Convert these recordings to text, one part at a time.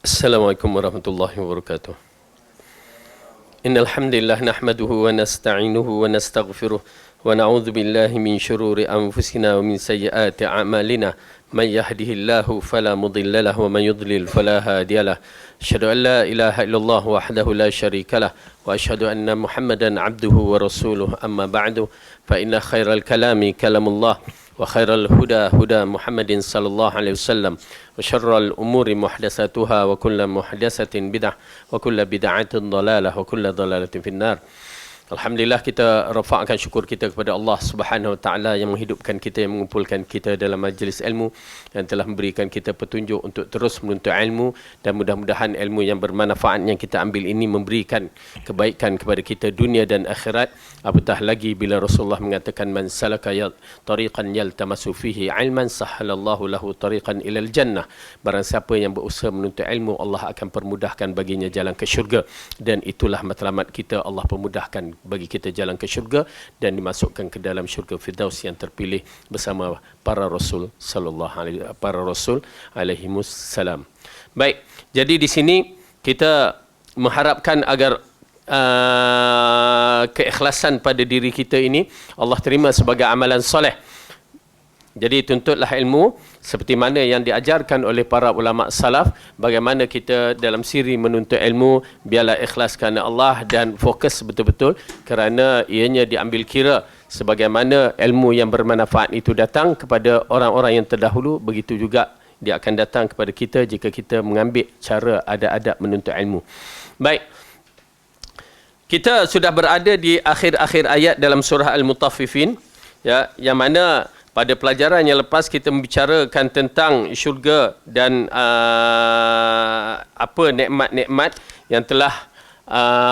Assalamualaikum warahmatullahi wabarakatuh. Innal hamdalillah nahmaduhu wa nasta'inuhu wa nastaghfiruh wa na'udzu billahi min shururi anfusina wa min sayyiati a'malina. Man yahdihillahu fala mudilla lahu wa man yudlil fala hadiyalah. Asyhadu an la ilaha illallah wahdahu la syarikalah wa asyhadu anna Muhammadan 'abduhu wa rasuluh. Amma ba'du, fa inna khairal kalami kalamullah wa khairal huda huda Muhammadin sallallahu alaihi wasallam wa syarrul umuri muhdatsatuha wa kullu muhdatsatin bid'ah wa kullu bid'atin dhalalah wa kullu dhalalatin finnar. Alhamdulillah, kita rafa'kan syukur kita kepada Allah Subhanahu wa taala yang menghidupkan kita, yang mengumpulkan kita dalam majlis ilmu, yang telah memberikan kita petunjuk untuk terus menuntut ilmu, dan mudah-mudahan ilmu yang bermanfaat yang kita ambil ini memberikan kebaikan kepada kita dunia dan akhirat. Apatah lagi bila Rasulullah mengatakan man salaka tariqan yaltamasu fihi ilman sahhalallahu lahu tariqan ilal jannah. Barang siapa yang berusaha menuntut ilmu, Allah akan permudahkan baginya jalan ke syurga, dan itulah matlamat kita. Allah permudahkan bagi kita jalan ke syurga dan dimasukkan ke dalam syurga Firdaus yang terpilih bersama para rasul alaihimus salam. Baik, jadi di sini kita mengharapkan agar keikhlasan pada diri kita ini Allah terima sebagai amalan soleh. Jadi tuntutlah ilmu seperti mana yang diajarkan oleh para ulama salaf, bagaimana kita dalam siri menuntut ilmu, biarlah ikhlas kerana Allah dan fokus betul-betul, kerana ianya diambil kira sebagaimana ilmu yang bermanfaat itu datang kepada orang-orang yang terdahulu, begitu juga dia akan datang kepada kita jika kita mengambil cara adab-adab menuntut ilmu. Baik, kita sudah berada di akhir-akhir ayat dalam surah Al-Mutaffifin, ya, yang mana pada pelajaran yang lepas kita membicarakan tentang syurga dan apa nikmat-nikmat yang telah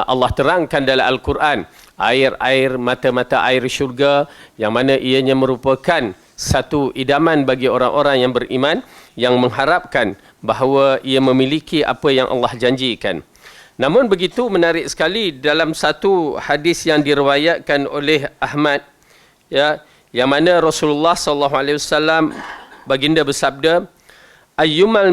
Allah terangkan dalam Al-Quran. Air-air, mata-mata air syurga, yang mana ianya merupakan satu idaman bagi orang-orang yang beriman, yang mengharapkan bahawa ia memiliki apa yang Allah janjikan. Namun begitu menarik sekali dalam satu hadis yang diriwayatkan oleh Ahmad, ya, yang mana Rasulullah SAW baginda bersabda, ayyuma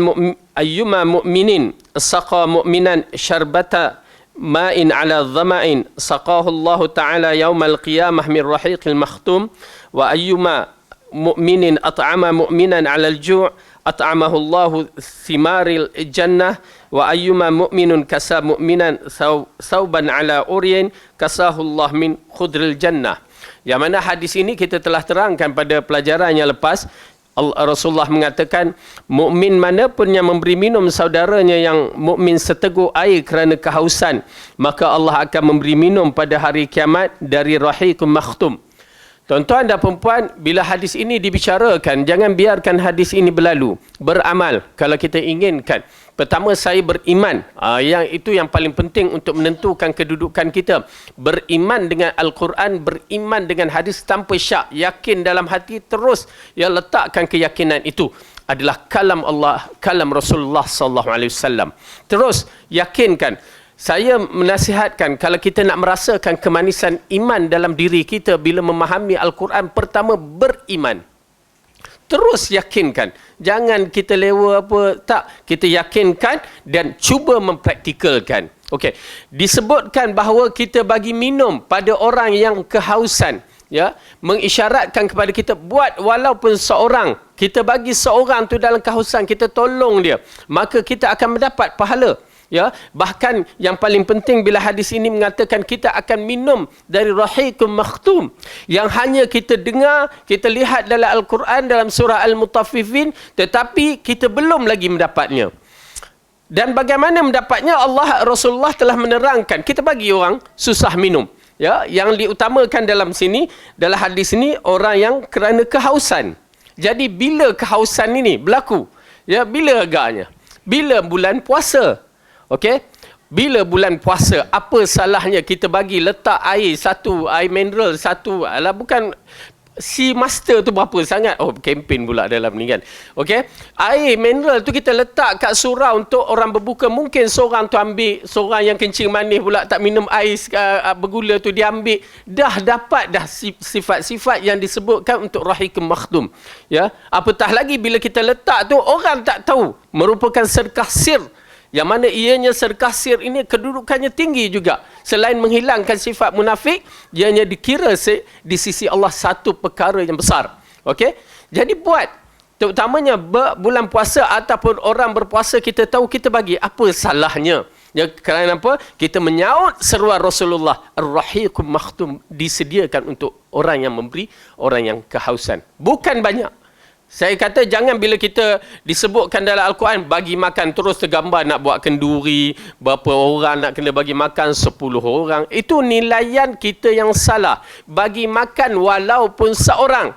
mu'minin saqa mu'minan syarbata ma'in ala dhama'in saqahu Allah ta'ala yawmal qiyamah min rahiqil makhtum, wa ayyuma mu'minin at'ama mu'minan ala al-ju' at'amahu Allah thimaril jannah, wa ayyuma mu'minun kasa mu'minan thawban ala uryin kasahu Allah min khudril jannah. Yang mana hadis ini kita telah terangkan pada pelajaran yang lepas. Rasulullah mengatakan, mukmin mana pun yang memberi minum saudaranya yang mukmin seteguk air kerana kehausan, maka Allah akan memberi minum pada hari kiamat dari rahiqum makhtum. Tuan-tuan dan perempuan, bila hadis ini dibicarakan, jangan biarkan hadis ini berlalu. Beramal kalau kita inginkan. Pertama, saya beriman. Yang itu yang paling penting untuk menentukan kedudukan kita. Beriman dengan Al-Quran, beriman dengan hadis tanpa syak. Yakin dalam hati, terus letakkan keyakinan itu adalah kalam Allah, kalam Rasulullah SAW. Terus yakinkan. Saya menasihatkan, kalau kita nak merasakan kemanisan iman dalam diri kita bila memahami Al-Quran, pertama beriman. Terus yakinkan. Jangan kita lewa apa, tak. Kita yakinkan dan cuba mempraktikalkan. Okey. Disebutkan bahawa kita bagi minum pada orang yang kehausan, ya, mengisyaratkan kepada kita buat walaupun seorang, kita bagi seorang tu dalam kehausan, kita tolong dia, maka kita akan mendapat pahala. Ya, bahkan yang paling penting bila hadis ini mengatakan kita akan minum dari rahiqum makhtum, yang hanya kita dengar, kita lihat dalam Al-Quran dalam surah Al-Mutaffifin, tetapi kita belum lagi mendapatnya. Dan bagaimana mendapatnya, Rasulullah telah menerangkan. Kita bagi orang susah minum, ya, yang diutamakan dalam sini, dalam hadis ini, orang yang kerana kehausan. Jadi bila kehausan ini berlaku, ya, bila agaknya? Bila bulan puasa. Okey, bila bulan puasa, apa salahnya kita bagi letak air satu, air mineral satu, alah bukan si master tu berapa sangat. Oh, kempen pula dalam ni kan. Okey, air mineral tu kita letak kat surau untuk orang berbuka. Mungkin seorang tu ambil, seorang yang kencing manis pula tak minum air bergula tu dia ambil. Dah dapat dah sifat-sifat yang disebutkan untuk rahiqum makhtum. Ya, apatah lagi bila kita letak tu orang tak tahu, merupakan sedekah sir. Yang mana ianya sedekah sir ini kedudukannya tinggi juga. Selain menghilangkan sifat munafik, ianya dikira di sisi Allah satu perkara yang besar. Okey? Jadi buat, terutamanya bulan puasa ataupun orang berpuasa, kita tahu kita bagi. Apa salahnya? Ya, kerana apa? Kita menyaut seruan Rasulullah, Ar-Rahiqul Makhtum, disediakan untuk orang yang memberi, orang yang kehausan. Bukan banyak. Saya kata jangan bila kita disebutkan dalam Al-Quran bagi makan, terus tergambar nak buat kenduri, berapa orang nak kena bagi makan, 10 orang. Itu nilaian kita yang salah. Bagi makan walaupun seorang.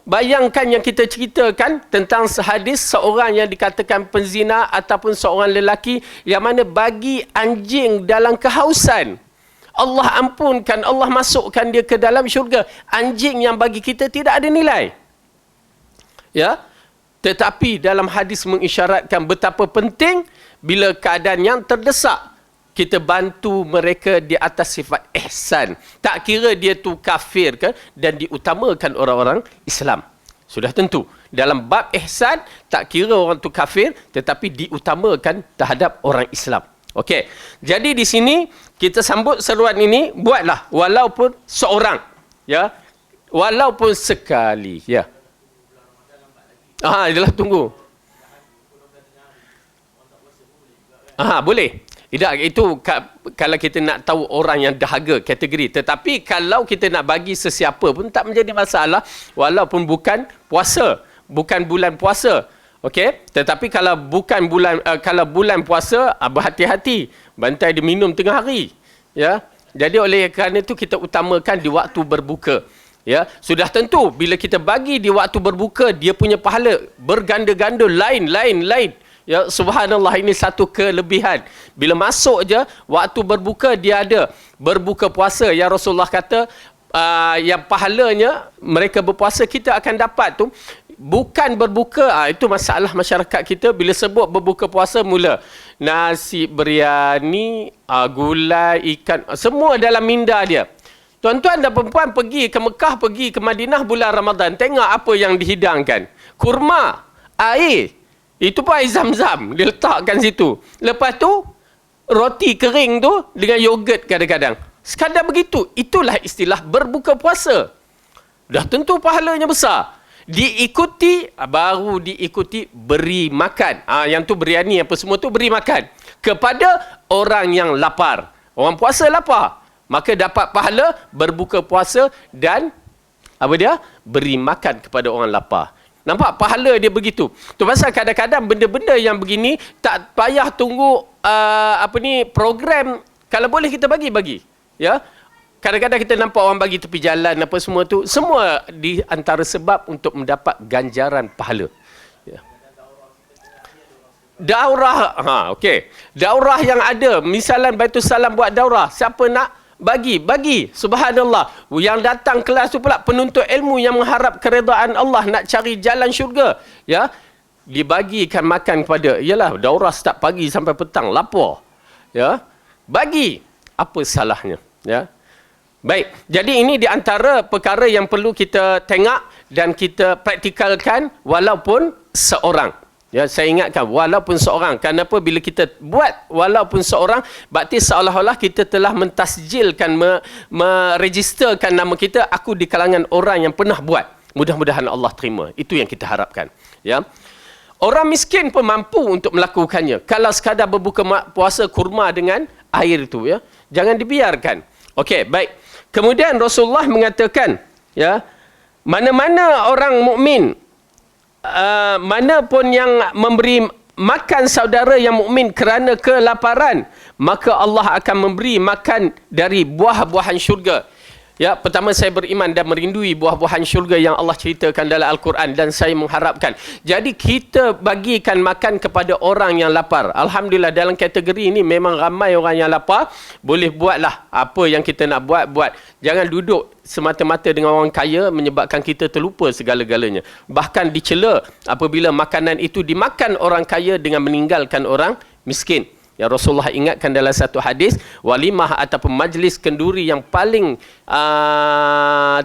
Bayangkan yang kita ceritakan tentang hadis seorang yang dikatakan penzina ataupun seorang lelaki yang mana bagi anjing dalam kehausan. Allah ampunkan, Allah masukkan dia ke dalam syurga. Anjing yang bagi kita tidak ada nilai. Ya, tetapi dalam hadis mengisyaratkan betapa penting bila keadaan yang terdesak kita bantu mereka di atas sifat ihsan. Tak kira dia tu kafir ke, dan diutamakan orang-orang Islam. Sudah tentu dalam bab ihsan tak kira orang tu kafir, tetapi diutamakan terhadap orang Islam. Okey. Jadi di sini kita sambut seruan ini, buatlah walaupun seorang, ya. Walaupun sekali, ya. Adalah tunggu. Boleh. Tidak, itu kalau kita nak tahu orang yang dahaga kategori. Tetapi kalau kita nak bagi sesiapa pun tak menjadi masalah walaupun bukan puasa, bukan bulan puasa. Okey? Tetapi kalau bukan bulan puasa, berhati-hati. Bantai dia minum tengah hari. Ya. Jadi oleh kerana itu kita utamakan di waktu berbuka. Ya, sudah tentu bila kita bagi di waktu berbuka, dia punya pahala berganda-ganda, lain. Ya, subhanallah, ini satu kelebihan. Bila masuk je waktu berbuka, dia ada berbuka puasa. Ya, Rasulullah kata yang pahalanya mereka berpuasa kita akan dapat tu bukan berbuka. Itu masalah masyarakat kita. Bila sebut berbuka puasa, mula nasi biryani, gulai, ikan, semua dalam minda dia. Tuan-tuan dan perempuan pergi ke Mekah, pergi ke Madinah bulan Ramadan. Tengok apa yang dihidangkan. Kurma, air. Itu pun air zam-zam. Dia letakkan situ. Lepas tu, roti kering tu dengan yogurt kadang-kadang. Sekadar begitu. Itulah istilah berbuka puasa. Dah tentu pahalanya besar. Diikuti, baru diikuti beri makan. Yang tu biryani apa semua tu beri makan. Kepada orang yang lapar. Orang puasa lapar. Maka dapat pahala berbuka puasa dan apa dia? Beri makan kepada orang lapar. Nampak pahala dia begitu. Tu pasal kadang-kadang benda-benda yang begini tak payah tunggu program. Kalau boleh kita bagi. Ya. Kadang-kadang kita nampak orang bagi tepi jalan apa semua tu, semua di antara sebab untuk mendapat ganjaran pahala. Ya. Daurah, okey. Daurah yang ada, misalan Baitul Salam buat daurah, siapa nak bagi, subhanallah. Yang datang kelas tu pula penuntut ilmu yang mengharap keredaan Allah, nak cari jalan syurga, ya, dibagikan makan kepada, ialah daurah start pagi sampai petang, lapar, ya, bagi, apa salahnya, ya. Baik, jadi ini di antara perkara yang perlu kita tengok dan kita praktikalkan walaupun seorang. Ya, saya ingatkan walaupun seorang. Kenapa bila kita buat walaupun seorang, berarti seolah-olah kita telah mentasjilkan, meregisterkan nama kita, aku di kalangan orang yang pernah buat. Mudah-mudahan Allah terima. Itu yang kita harapkan. Ya. Orang miskin pun mampu untuk melakukannya. Kalau sekadar berbuka puasa kurma dengan air itu, ya. Jangan dibiarkan. Okey, baik. Kemudian Rasulullah mengatakan, ya, mana-mana orang mukmin, mana pun yang memberi makan saudara yang mukmin kerana kelaparan, maka Allah akan memberi makan dari buah-buahan syurga. Ya, pertama saya beriman dan merindui buah-buahan syurga yang Allah ceritakan dalam Al-Quran, dan saya mengharapkan. Jadi kita bagikan makan kepada orang yang lapar. Alhamdulillah dalam kategori ini memang ramai orang yang lapar. Boleh buatlah apa yang kita nak buat. Jangan duduk semata-mata dengan orang kaya menyebabkan kita terlupa segala-galanya. Bahkan dicela apabila makanan itu dimakan orang kaya dengan meninggalkan orang miskin. Ya, Rasulullah ingatkan dalam satu hadis, walimah ataupun majlis kenduri yang paling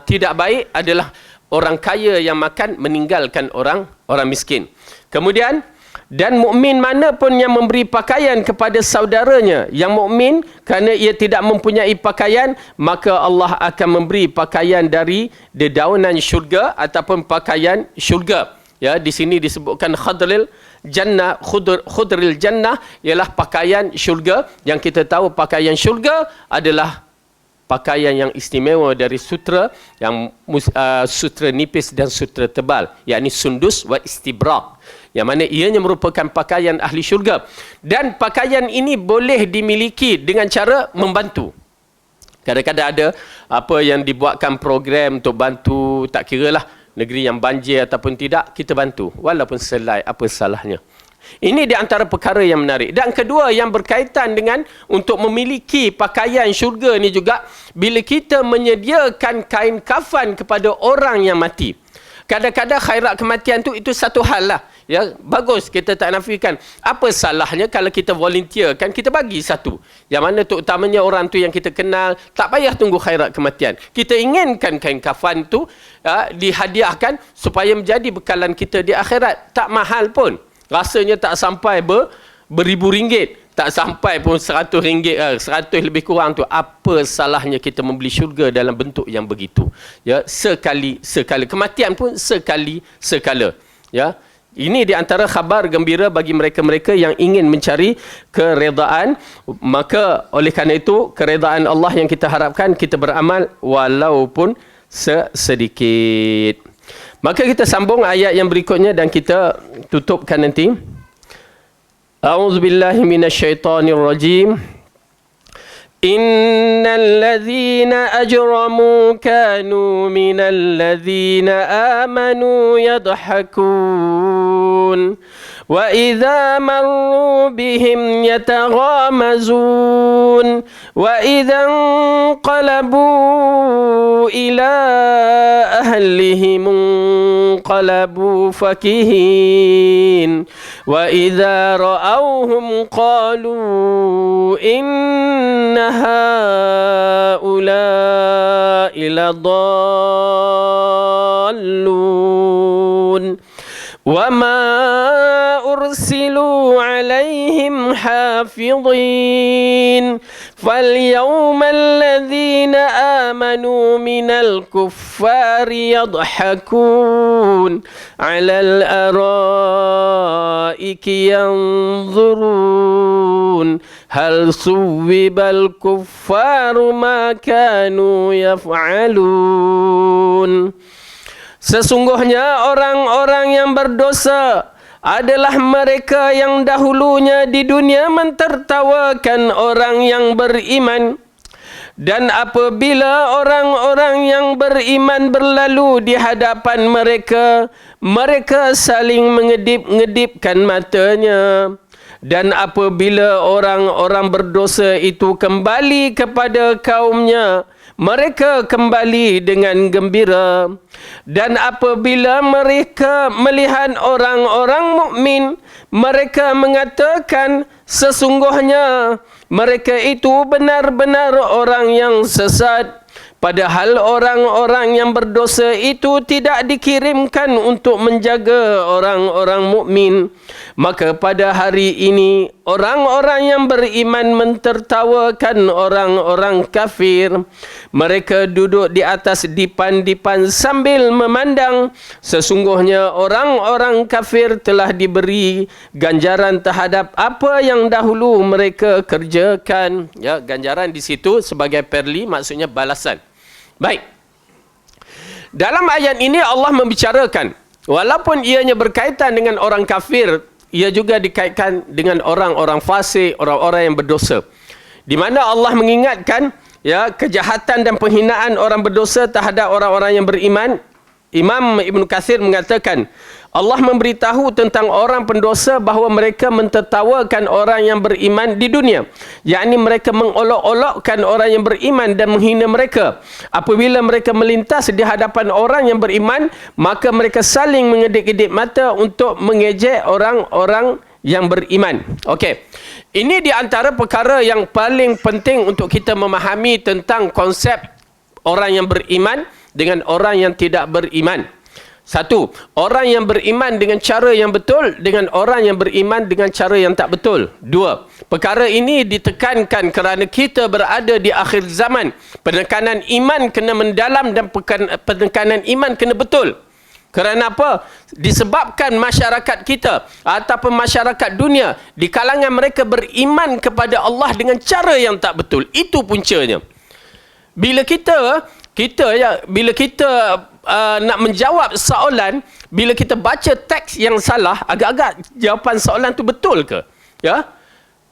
tidak baik adalah orang kaya yang makan meninggalkan orang miskin. Kemudian Dan mukmin mana pun yang memberi pakaian kepada saudaranya yang mukmin kerana ia tidak mempunyai pakaian, maka Allah akan memberi pakaian dari dedaunan syurga ataupun pakaian syurga. Ya, di sini disebutkan khudril jannah ialah pakaian syurga, yang kita tahu pakaian syurga adalah pakaian yang istimewa dari sutra, yang sutra nipis dan sutra tebal, yakni sundus wa istibrak, yang mana ianya merupakan pakaian ahli syurga. Dan pakaian ini boleh dimiliki dengan cara membantu. Kadang-kadang ada apa yang dibuatkan program untuk bantu, tak kira lah negeri yang banjir ataupun tidak, kita bantu walaupun selai, apa salahnya. Ini di antara perkara yang menarik. Dan kedua yang berkaitan dengan untuk memiliki pakaian syurga ni juga, bila kita menyediakan kain kafan kepada orang yang mati. Kadang-kadang khairat kematian tu itu satu hal lah. Ya, bagus, kita tak nafikan. Apa salahnya kalau kita volunteer, kan kita bagi satu. Yang mana terutamanya orang tu yang kita kenal, tak payah tunggu khairat kematian. Kita inginkan kain kafan tu dihadiahkan supaya menjadi bekalan kita di akhirat. Tak mahal pun. Rasanya tak sampai beribu ringgit. Tak sampai pun 100 ringgit, 100 lebih kurang tu. Apa salahnya kita membeli syurga dalam bentuk yang begitu? Ya, sekali. Kematian pun sekala. Ya. Ini di antara khabar gembira bagi mereka-mereka yang ingin mencari keredaan. Maka oleh kerana itu, keredaan Allah yang kita harapkan, kita beramal walaupun sedikit. Maka kita sambung ayat yang berikutnya dan kita tutupkan nanti. A'udzubillahi minasyaitonir rajim. Innal ladzina ajramu kanu minal ladzina amanu yadhakun wa idza marru bihim yataghamazun wa idza qalabu ila ahlihim qalabu fakihin wa idza ra'awhum qalu inna haula'i ladallun wa ma ursilu alaihim hafidhin فاليوم الذين آمنوا من الكفار يضحكون على الأرائك ينظرون هل ثوب الكفار ما كانوا يفعلون. Sesungguhnya orang-orang yang berdosa adalah mereka yang dahulunya di dunia mentertawakan orang yang beriman. Dan apabila orang-orang yang beriman berlalu di hadapan mereka, mereka saling mengedip-ngedipkan matanya. Dan apabila orang-orang berdosa itu kembali kepada kaumnya, mereka kembali dengan gembira. Dan apabila mereka melihat orang-orang mukmin, mereka mengatakan sesungguhnya mereka itu benar-benar orang yang sesat. Padahal orang-orang yang berdosa itu tidak dikirimkan untuk menjaga orang-orang mukmin. Maka pada hari ini orang-orang yang beriman mentertawakan orang-orang kafir. Mereka duduk di atas dipan-dipan sambil memandang. Sesungguhnya orang-orang kafir telah diberi ganjaran terhadap apa yang dahulu mereka kerjakan. Ya, ganjaran di situ sebagai perli, maksudnya balasan. Baik. Dalam ayat ini Allah membicarakan, walaupun ianya berkaitan dengan orang kafir, ia juga dikaitkan dengan orang-orang fasik, orang-orang yang berdosa. Di mana Allah mengingatkan ya kejahatan dan penghinaan orang berdosa terhadap orang-orang yang beriman. Imam Ibn Katsir mengatakan, Allah memberitahu tentang orang pendosa bahawa mereka mentertawakan orang yang beriman di dunia. Yakni mereka mengolok-olokkan orang yang beriman dan menghina mereka. Apabila mereka melintas di hadapan orang yang beriman, maka mereka saling mengedip-edip mata untuk mengejek orang-orang yang beriman. Okey. Ini di antara perkara yang paling penting untuk kita memahami tentang konsep orang yang beriman dengan orang yang tidak beriman. Satu, orang yang beriman dengan cara yang betul dengan orang yang beriman dengan cara yang tak betul. Dua, perkara ini ditekankan kerana kita berada di akhir zaman. Penekanan iman kena mendalam dan penekanan iman kena betul. Kerana apa? Disebabkan masyarakat kita ataupun masyarakat dunia di kalangan mereka beriman kepada Allah dengan cara yang tak betul. Itu puncanya. Bila kita nak menjawab soalan, bila kita baca teks yang salah, agak-agak jawapan soalan tu betul ke? Ya?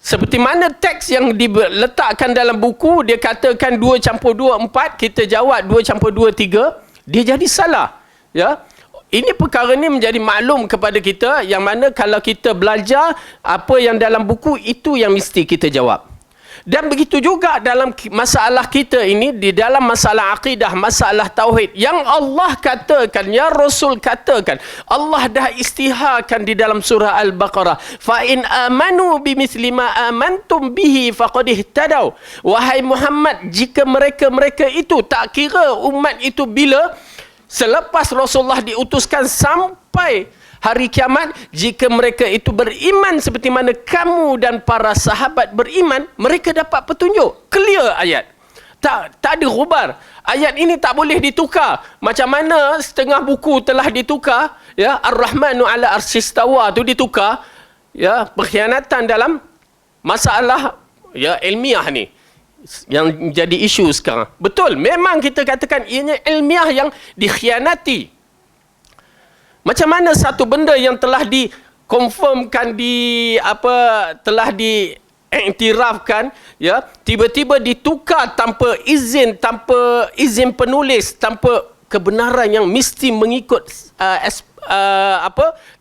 Seperti mana teks yang diletakkan dalam buku, dia katakan 2+2 4, kita jawab 2+2 3, dia jadi salah. Ya? Ini perkara ni menjadi maklum kepada kita, yang mana kalau kita belajar apa yang dalam buku, itu yang mesti kita jawab. Dan begitu juga dalam masalah kita ini, di dalam masalah akidah, masalah tauhid, yang Allah katakan, ya Rasul katakan, Allah dah istiharkan di dalam surah Al-Baqarah, fa in amanu bimithli ma amantum bihi faqad ihtadaw. Wahai Muhammad, jika mereka itu, tak kira umat itu bila, selepas Rasulullah diutuskan sampai hari kiamat, jika mereka itu beriman seperti mana kamu dan para sahabat beriman, mereka dapat petunjuk. Clear ayat. Tak ada rubar. Ayat ini tak boleh ditukar. Macam mana setengah buku telah ditukar, ya, Ar-Rahmanu ala arsistawa tu ditukar, ya, perkhianatan dalam masalah, ya, ilmiah ni yang jadi isu sekarang. Betul, memang kita katakan ianya ilmiah yang dikhianati. Macam mana satu benda yang telah dikonfirmkan, telah diiktirafkan, ya, tiba-tiba ditukar tanpa izin penulis, tanpa kebenaran yang mesti mengikut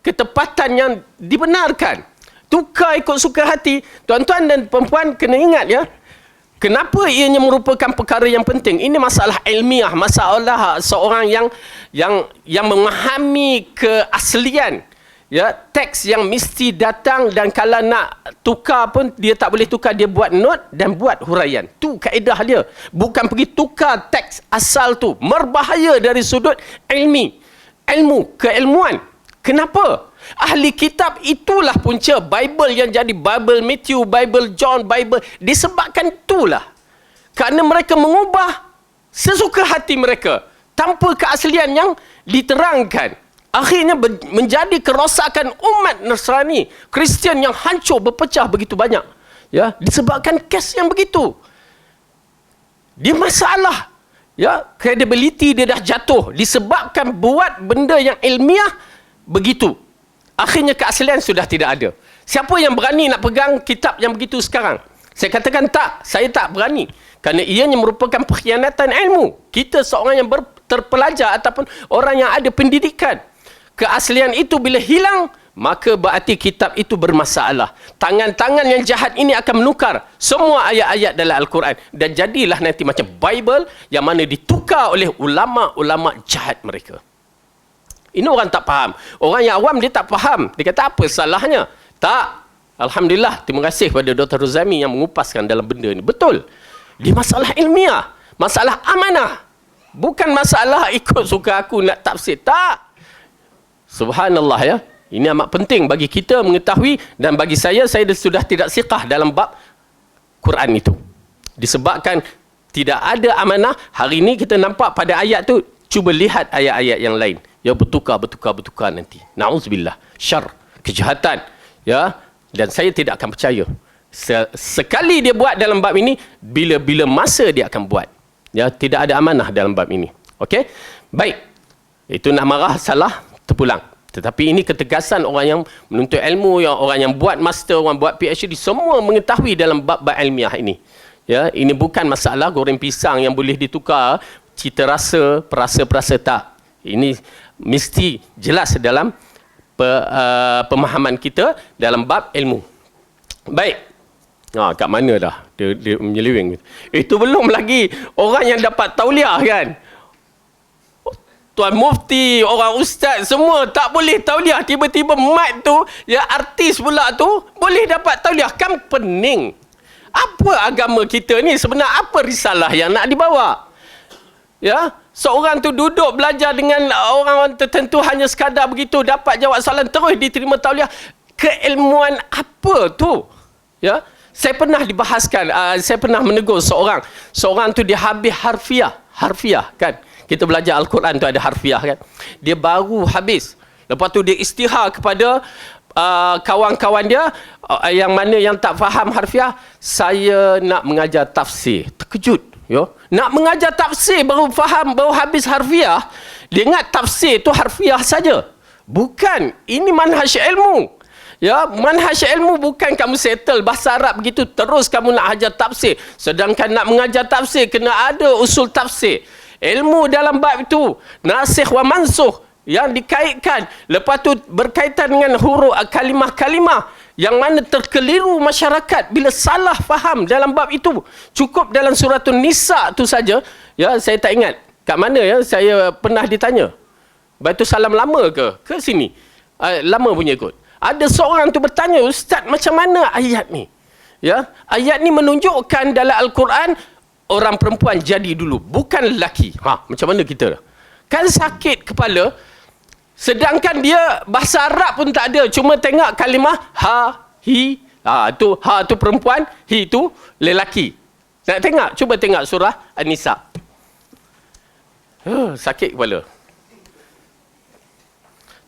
ketepatan yang dibenarkan. Tukar ikut suka hati. Tuan-tuan dan perempuan kena ingat, ya. Kenapa ianya merupakan perkara yang penting? Ini masalah ilmiah, masalah seorang yang memahami keaslian, ya, teks yang mesti datang, dan kalau nak tukar pun dia tak boleh tukar, dia buat note dan buat huraian. Tu kaedah dia. Bukan pergi tukar teks asal tu. Berbahaya dari sudut ilmu, keilmuan. Kenapa? Ahli kitab itulah punca Bible yang jadi Bible Matthew, Bible John, Bible, disebabkan itulah. Kerana mereka mengubah sesuka hati mereka tanpa keaslian yang diterangkan. Akhirnya menjadi kerosakan umat Nasrani, Kristian yang hancur, berpecah begitu banyak. Ya, disebabkan kes yang begitu. Dia masalah. Ya, credibility dia dah jatuh disebabkan buat benda yang ilmiah begitu. Akhirnya keaslian sudah tidak ada. Siapa yang berani nak pegang kitab yang begitu sekarang? Saya katakan tak, saya tak berani. Kerana ianya merupakan pengkhianatan ilmu. Kita seorang yang terpelajar ataupun orang yang ada pendidikan. Keaslian itu bila hilang, maka berarti kitab itu bermasalah. Tangan-tangan yang jahat ini akan menukar semua ayat-ayat dalam Al-Quran. Dan jadilah nanti macam Bible yang mana ditukar oleh ulama-ulama jahat mereka. Ini orang tak faham. Orang yang awam dia tak faham. Dia kata apa salahnya? Tak. Alhamdulillah, terima kasih kepada Dr. Rozami yang mengupaskan dalam benda ni. Betul. Dia masalah ilmiah. Masalah amanah. Bukan masalah ikut suka aku nak tafsir. Tak. Subhanallah, ya. Ini amat penting bagi kita mengetahui, dan bagi saya sudah tidak siqah dalam bab Quran itu. Disebabkan tidak ada amanah. Hari ini kita nampak pada ayat tu, cuba lihat ayat-ayat yang lain. Ya, bertukar nanti. Na'udzubillah. Syar, kejahatan. Ya, dan saya tidak akan percaya. Sekali dia buat dalam bab ini, bila masa dia akan buat. Ya, tidak ada amanah dalam bab ini. Okey? Baik. Itu nak marah, salah, terpulang. Tetapi ini ketegasan orang yang menuntut ilmu, orang yang buat master, orang buat PhD, semua mengetahui dalam bab-bab ilmiah ini. Ya, ini bukan masalah goreng pisang yang boleh ditukar cita rasa, perasa-perasa, tak. Ini mesti jelas dalam pemahaman kita dalam bab ilmu. Baik. Kat mana dah dia menyeleweng. Itu belum lagi orang yang dapat tauliah, kan. Tuan Mufti, orang ustaz, semua tak boleh tauliah. Tiba-tiba mat tu, ya, artis pula tu boleh dapat tauliah. Kan pening. Apa agama kita ni sebenarnya? Apa risalah yang nak dibawa? Ya, seorang tu duduk belajar dengan orang tertentu hanya sekadar begitu, dapat jawab soalan terus diterima tauliah. Keilmuan apa tu? Ya, saya pernah dibahaskan, saya pernah menegur seorang tu dia habis harfiah kan. Kita belajar Al-Quran tu ada harfiah kan. Dia baru habis. Lepas tu dia istihar kepada kawan-kawan dia yang mana yang tak faham harfiah, saya nak mengajar tafsir. Terkejut. Yo. Nak mengajar tafsir baru faham, baru habis harfiah. Dia ingat tafsir tu harfiah saja. Bukan. Ini manhaj ilmu. Ya, manhaj ilmu bukan kamu settle bahasa Arab begitu terus kamu nak ajar tafsir. Sedangkan nak mengajar tafsir kena ada usul tafsir. Ilmu dalam bab itu nasikh wa mansukh yang dikaitkan, lepas tu berkaitan dengan huruf kalimah-kalimah yang mana terkeliru masyarakat bila salah faham dalam bab itu. Cukup dalam suratul Nisa tu saja, ya, saya tak ingat kat mana ya, saya pernah ditanya. Batu salam lama ke sini? Lama punya kot. Ada seorang tu bertanya, "Ustaz, macam mana ayat ni?" Ya, ayat ni menunjukkan dalam Al-Quran orang perempuan jadi dulu, bukan lelaki. Macam mana kita? Kan sakit kepala, sedangkan dia bahasa Arab pun tak ada, cuma tengok kalimah hi. Tu perempuan, hi tu lelaki. Nak tengok? Cuba tengok surah An-Nisa. Sakit kepala.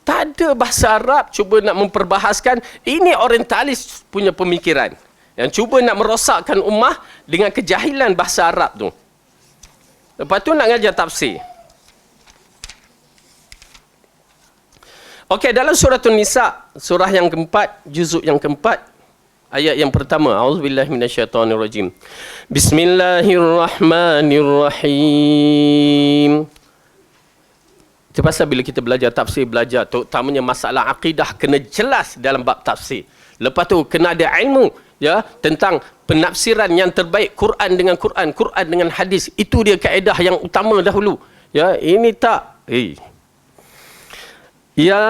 Tak ada bahasa Arab, cuba nak memperbahaskan. Ini orientalis punya pemikiran yang cuba nak merosakkan ummah dengan kejahilan bahasa Arab tu. Lepas tu nak ngajar tafsir. Okey, dalam surah An-Nisa, surah yang keempat, juzuk yang keempat, ayat yang pertama. A'udzubillahi minasyaitonirrajim. Bismillahirrahmanirrahim. Itu pasal bila kita belajar tafsir, belajar terutamanya masalah akidah kena jelas dalam bab tafsir. Lepas tu kena ada ilmu, ya, tentang penafsiran yang terbaik Quran dengan Quran, Quran dengan hadis. Itu dia kaedah yang utama dahulu. Ya, ini tak. Ya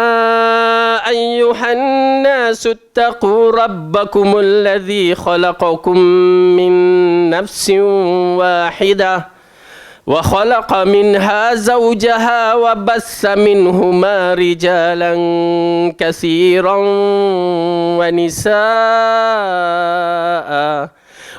ayyuhan nasu taqu rabbakumul ladzi khalaqakum min nafsin wahidah wa khalaqa minha zawjaha wa bassa minhuma rijalan katsiran wa nisaa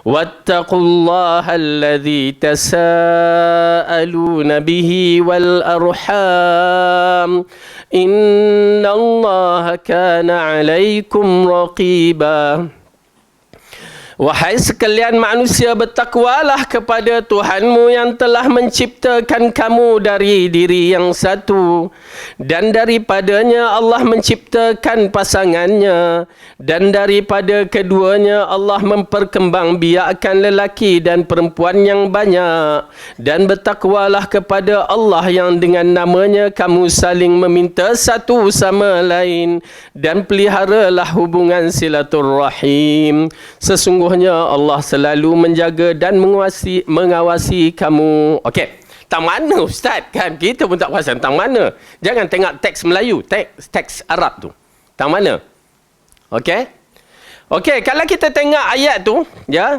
wattaqullaha alladzi tasaaluna bihi wal arham innallaha kana 'alaikum raqiba. Wahai sekalian manusia, bertakwalah kepada Tuhanmu yang telah menciptakan kamu dari diri yang satu, dan daripadanya Allah menciptakan pasangannya, dan daripada keduanya Allah memperkembangbiakkan lelaki dan perempuan yang banyak. Dan bertakwalah kepada Allah yang dengan namanya kamu saling meminta satu sama lain, dan peliharalah hubungan silaturrahim. Sesungguhnya Allah selalu menjaga dan mengawasi kamu. Okey. Tang mana Ustaz? Kan kita pun tak perasan tang mana. Jangan tengok teks Melayu, teks Arab tu. Tang mana? Okey. Okey, kalau kita tengok ayat tu, ya.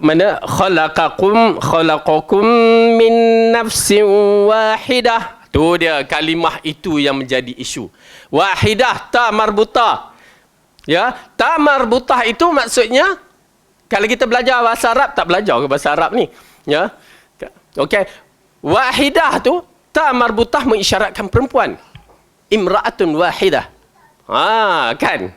Mana khalaqakum min nafsin wahidah. Tu dia kalimah itu yang menjadi isu. Wahidah ta marbutah. Ya, ta marbutah itu maksudnya kalau kita belajar bahasa Arab, tak belajar ke bahasa Arab ni? Ya. Okey. Wahidah tu ta marbutah mengisyaratkan perempuan. Imra'atun wahidah. Kan.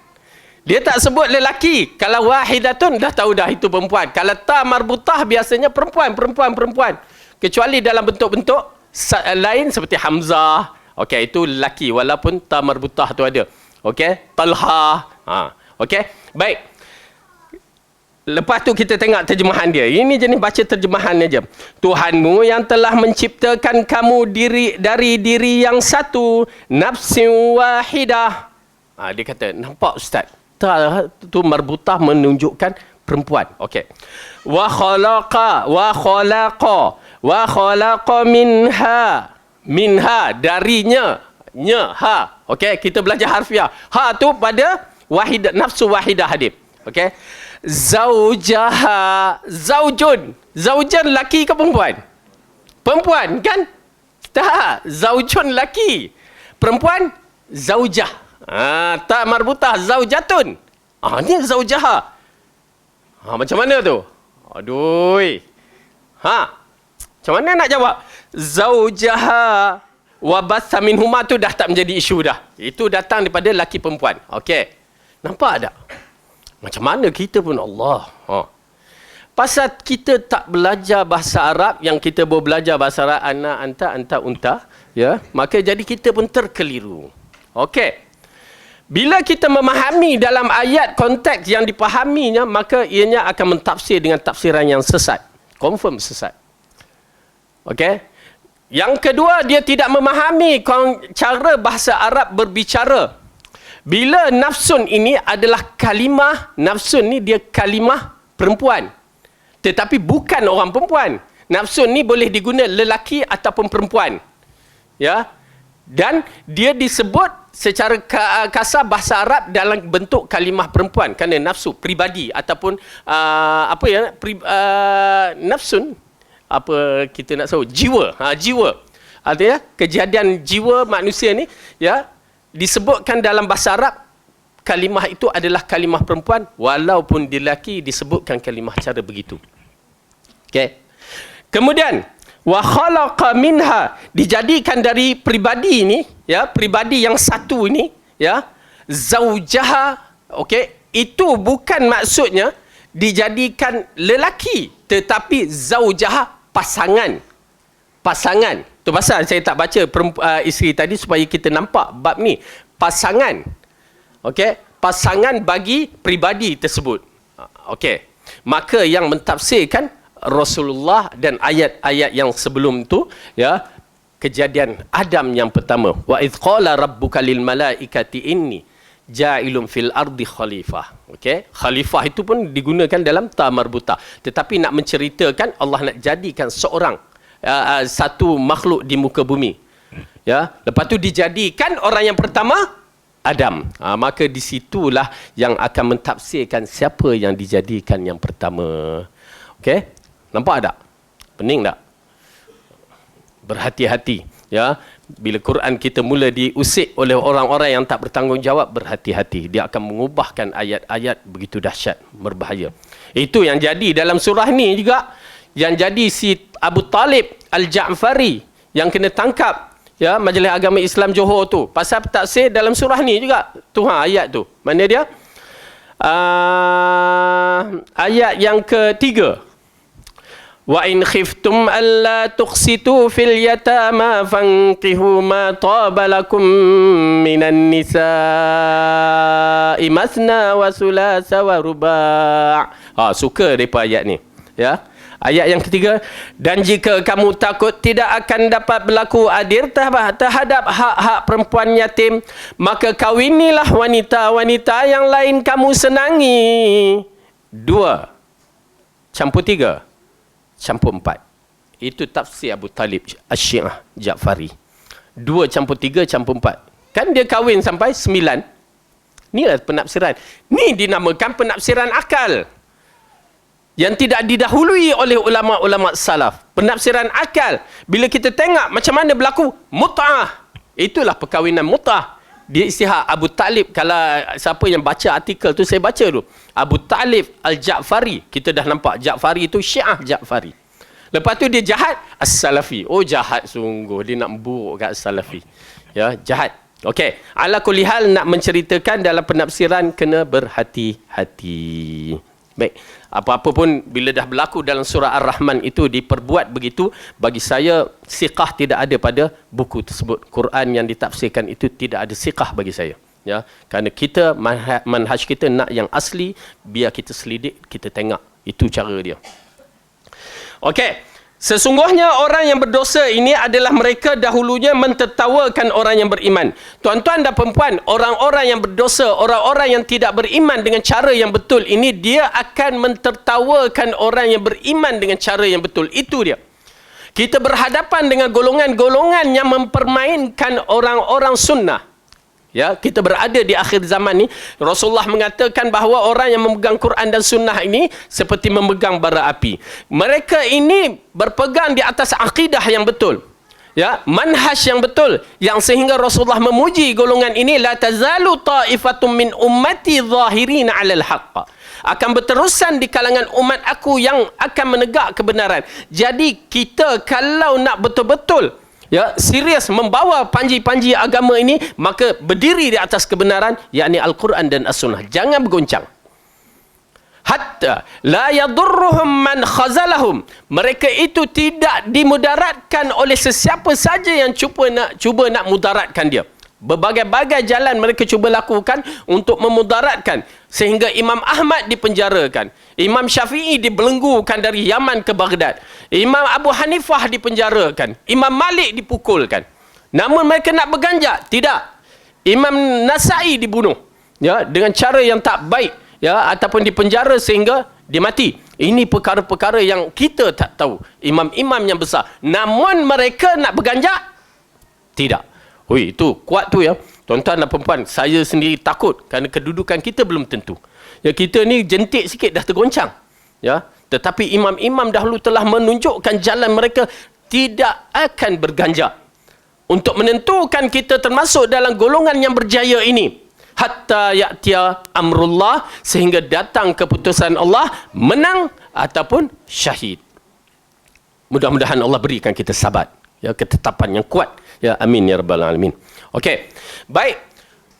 Dia tak sebut lelaki. Kalau wahidatun dah tahu dah itu perempuan. Kalau ta marbutah biasanya perempuan. Kecuali dalam bentuk-bentuk lain seperti Hamzah. Okey, itu lelaki walaupun ta marbutah tu ada. Okey, Talha. Okey, baik. Lepas tu kita tengok terjemahan dia. Ini jenis baca terjemahan aja. Tuhanmu yang telah menciptakan kamu dari diri yang satu, nafsin wahidah. Dia kata, nampak Ustaz? Tu marbutah menunjukkan perempuan. Okey. Wa khalaqa minha darinya. Ha. Okey, kita belajar harfiah. Ha tu pada wahidah, nafsu wahidah hadir. Okey. Zaujaha, zaujun. Zaujun laki ke perempuan? Perempuan kan? Tak, zaujun laki. Perempuan zaujah. Tak marbutah zaujatun. Ni zaujaha. Macam mana tu? Aduh. Macam mana nak jawab? Zaujaha wa batha minhuma tu dah tak menjadi isu dah. Itu datang daripada laki perempuan. Okey. Nampak tak? Macam mana kita pun Allah. Pasal kita tak belajar bahasa Arab, yang kita boleh belajar bahasa Arab ana, anta, anta, unta, ya, maka jadi kita pun terkeliru. Okey. Bila kita memahami dalam ayat konteks yang dipahaminya, maka ianya akan mentafsir dengan tafsiran yang sesat. Confirm sesat. Okey. Yang kedua, dia tidak memahami cara bahasa Arab berbicara. Bila nafsun ini adalah kalimah, nafsun ni dia kalimah perempuan. Tetapi bukan orang perempuan. Nafsun ni boleh diguna lelaki ataupun perempuan. Ya. Dan dia disebut secara kasar bahasa Arab dalam bentuk kalimah perempuan. Kerana nafsu, pribadi ataupun nafsun, apa kita nak tahu, jiwa. Jiwa. Artinya kejadian jiwa manusia ni, ya, disebutkan dalam bahasa Arab, kalimah itu adalah kalimah perempuan, walaupun di lelaki disebutkan kalimah cara begitu. Okey. Kemudian wa khalaqa minha, dijadikan dari pribadi ini, ya, pribadi yang satu ini, ya, zaujaha. Okey, itu bukan maksudnya dijadikan lelaki, tetapi zaujaha pasangan. Pasangan. Tu pasal saya tak baca isteri tadi supaya kita nampak bab ni. Pasangan. Okey, pasangan bagi pribadi tersebut. Okey. Maka yang mentafsirkan Rasulullah dan ayat-ayat yang sebelum tu, ya, kejadian Adam yang pertama. Wa idz qala rabbuka lil malaikati inni ja'ilun fil ardi khalifah. Okey, khalifah itu pun digunakan dalam ta marbuta. Tetapi nak menceritakan Allah nak jadikan seorang satu makhluk di muka bumi. Ya, lepas tu dijadikan orang yang pertama Adam. Maka di situlah yang akan mentafsirkan siapa yang dijadikan yang pertama. Okey? Nampak tak? Pening tak? Berhati-hati, ya. Bila Quran kita mula diusik oleh orang-orang yang tak bertanggungjawab, berhati-hati. Dia akan mengubahkan ayat-ayat begitu dahsyat, berbahaya. Itu yang jadi dalam surah ni juga. Yang jadi si Abu Talib Al-Ja'fari yang kena tangkap, ya, Majlis Agama Islam Johor tu. Pasal tafsir dalam surah ni juga. Tu ayat tu. Mana dia? Ayat yang ketiga. Wa in khiftum alla tuqsitu fil yatama fankihu ma taba lakum minan nisa'i masna wa sulasa wa ruba'. Suka depa ayat ni, ya. Ayat yang ketiga, dan jika kamu takut tidak akan dapat berlaku adil terhadap hak-hak perempuan yatim, maka kawinilah wanita-wanita yang lain kamu senangi. 2 campur 3 campur 4. Itu tafsir Abu Talib Asy-Syiah Ja'fari. 2 campur 3 campur 4. Kan dia kahwin sampai 9. Inilah penafsiran. Ni dinamakan penafsiran akal, yang tidak didahului oleh ulama-ulama salaf. Penafsiran akal. Bila kita tengok macam mana berlaku mut'ah. Itulah perkahwinan mut'ah. Dia istihad Abu Talib. Kalau siapa yang baca artikel tu, saya baca dulu. Abu Talib Al-Ja'fari. Kita dah nampak Ja'fari itu Syiah Ja'fari. Lepas tu dia jahat As-Salafi. Oh, jahat sungguh. Dia nak buruk kat As-Salafi. Ya, jahat. Okey. Ala kulli hal, nak menceritakan dalam penafsiran kena berhati-hati. Baik. Apa-apa pun bila dah berlaku dalam surah Ar-Rahman itu diperbuat begitu, bagi saya siqah tidak ada pada buku tersebut. Quran yang ditafsirkan itu tidak ada siqah bagi saya. Ya, kerana kita manhaj kita nak yang asli, biar kita selidik, kita tengok. Itu cara dia. Okey. Sesungguhnya orang yang berdosa ini adalah mereka dahulunya mentertawakan orang yang beriman. Tuan-tuan dan perempuan, orang-orang yang berdosa, orang-orang yang tidak beriman dengan cara yang betul ini, dia akan mentertawakan orang yang beriman dengan cara yang betul. Itu dia. Kita berhadapan dengan golongan-golongan yang mempermainkan orang-orang sunnah. Ya, kita berada di akhir zaman ni. Rasulullah mengatakan bahawa orang yang memegang Quran dan sunnah ini seperti memegang bara api. Mereka ini berpegang di atas akidah yang betul. Ya, manhaj yang betul, yang sehingga Rasulullah memuji golongan ini, la tazalu ta'ifatum min ummati zahirina 'alal haqq. Akan berterusan di kalangan umat aku yang akan menegak kebenaran. Jadi kita kalau nak betul-betul serius membawa panji-panji agama ini, maka berdiri di atas kebenaran, yakni Al-Quran dan As-Sunnah. Jangan bergoncang. Hatta la yadurruhum man khazalahum. Mereka itu tidak dimudaratkan oleh sesiapa saja yang cuba nak mudaratkan dia. Berbagai-bagai jalan mereka cuba lakukan untuk memudaratkan, sehingga Imam Ahmad dipenjarakan, Imam Syafi'i dibelenggukan dari Yaman ke Baghdad, Imam Abu Hanifah dipenjarakan, Imam Malik dipukulkan. Namun mereka nak berganjak, tidak. Imam Nasa'i dibunuh dengan cara yang tak baik, ataupun dipenjara sehingga dia mati. Ini perkara-perkara yang kita tak tahu, imam-imam yang besar. Namun mereka nak berganjak, tidak. Oi, itu kuat tu ya. Tuan-tuan dan perempuan, saya sendiri takut kerana kedudukan kita belum tentu. Ya, kita ni jentik sikit dah tergoncang. Ya, tetapi imam-imam dahulu telah menunjukkan jalan mereka tidak akan berganjak untuk menentukan kita termasuk dalam golongan yang berjaya ini. Hatta ya'tiya amrullah, sehingga datang keputusan Allah, menang ataupun syahid. Mudah-mudahan Allah berikan kita sabat, ketetapan yang kuat. Ya, amin ya rabbal alamin. Okey. Baik.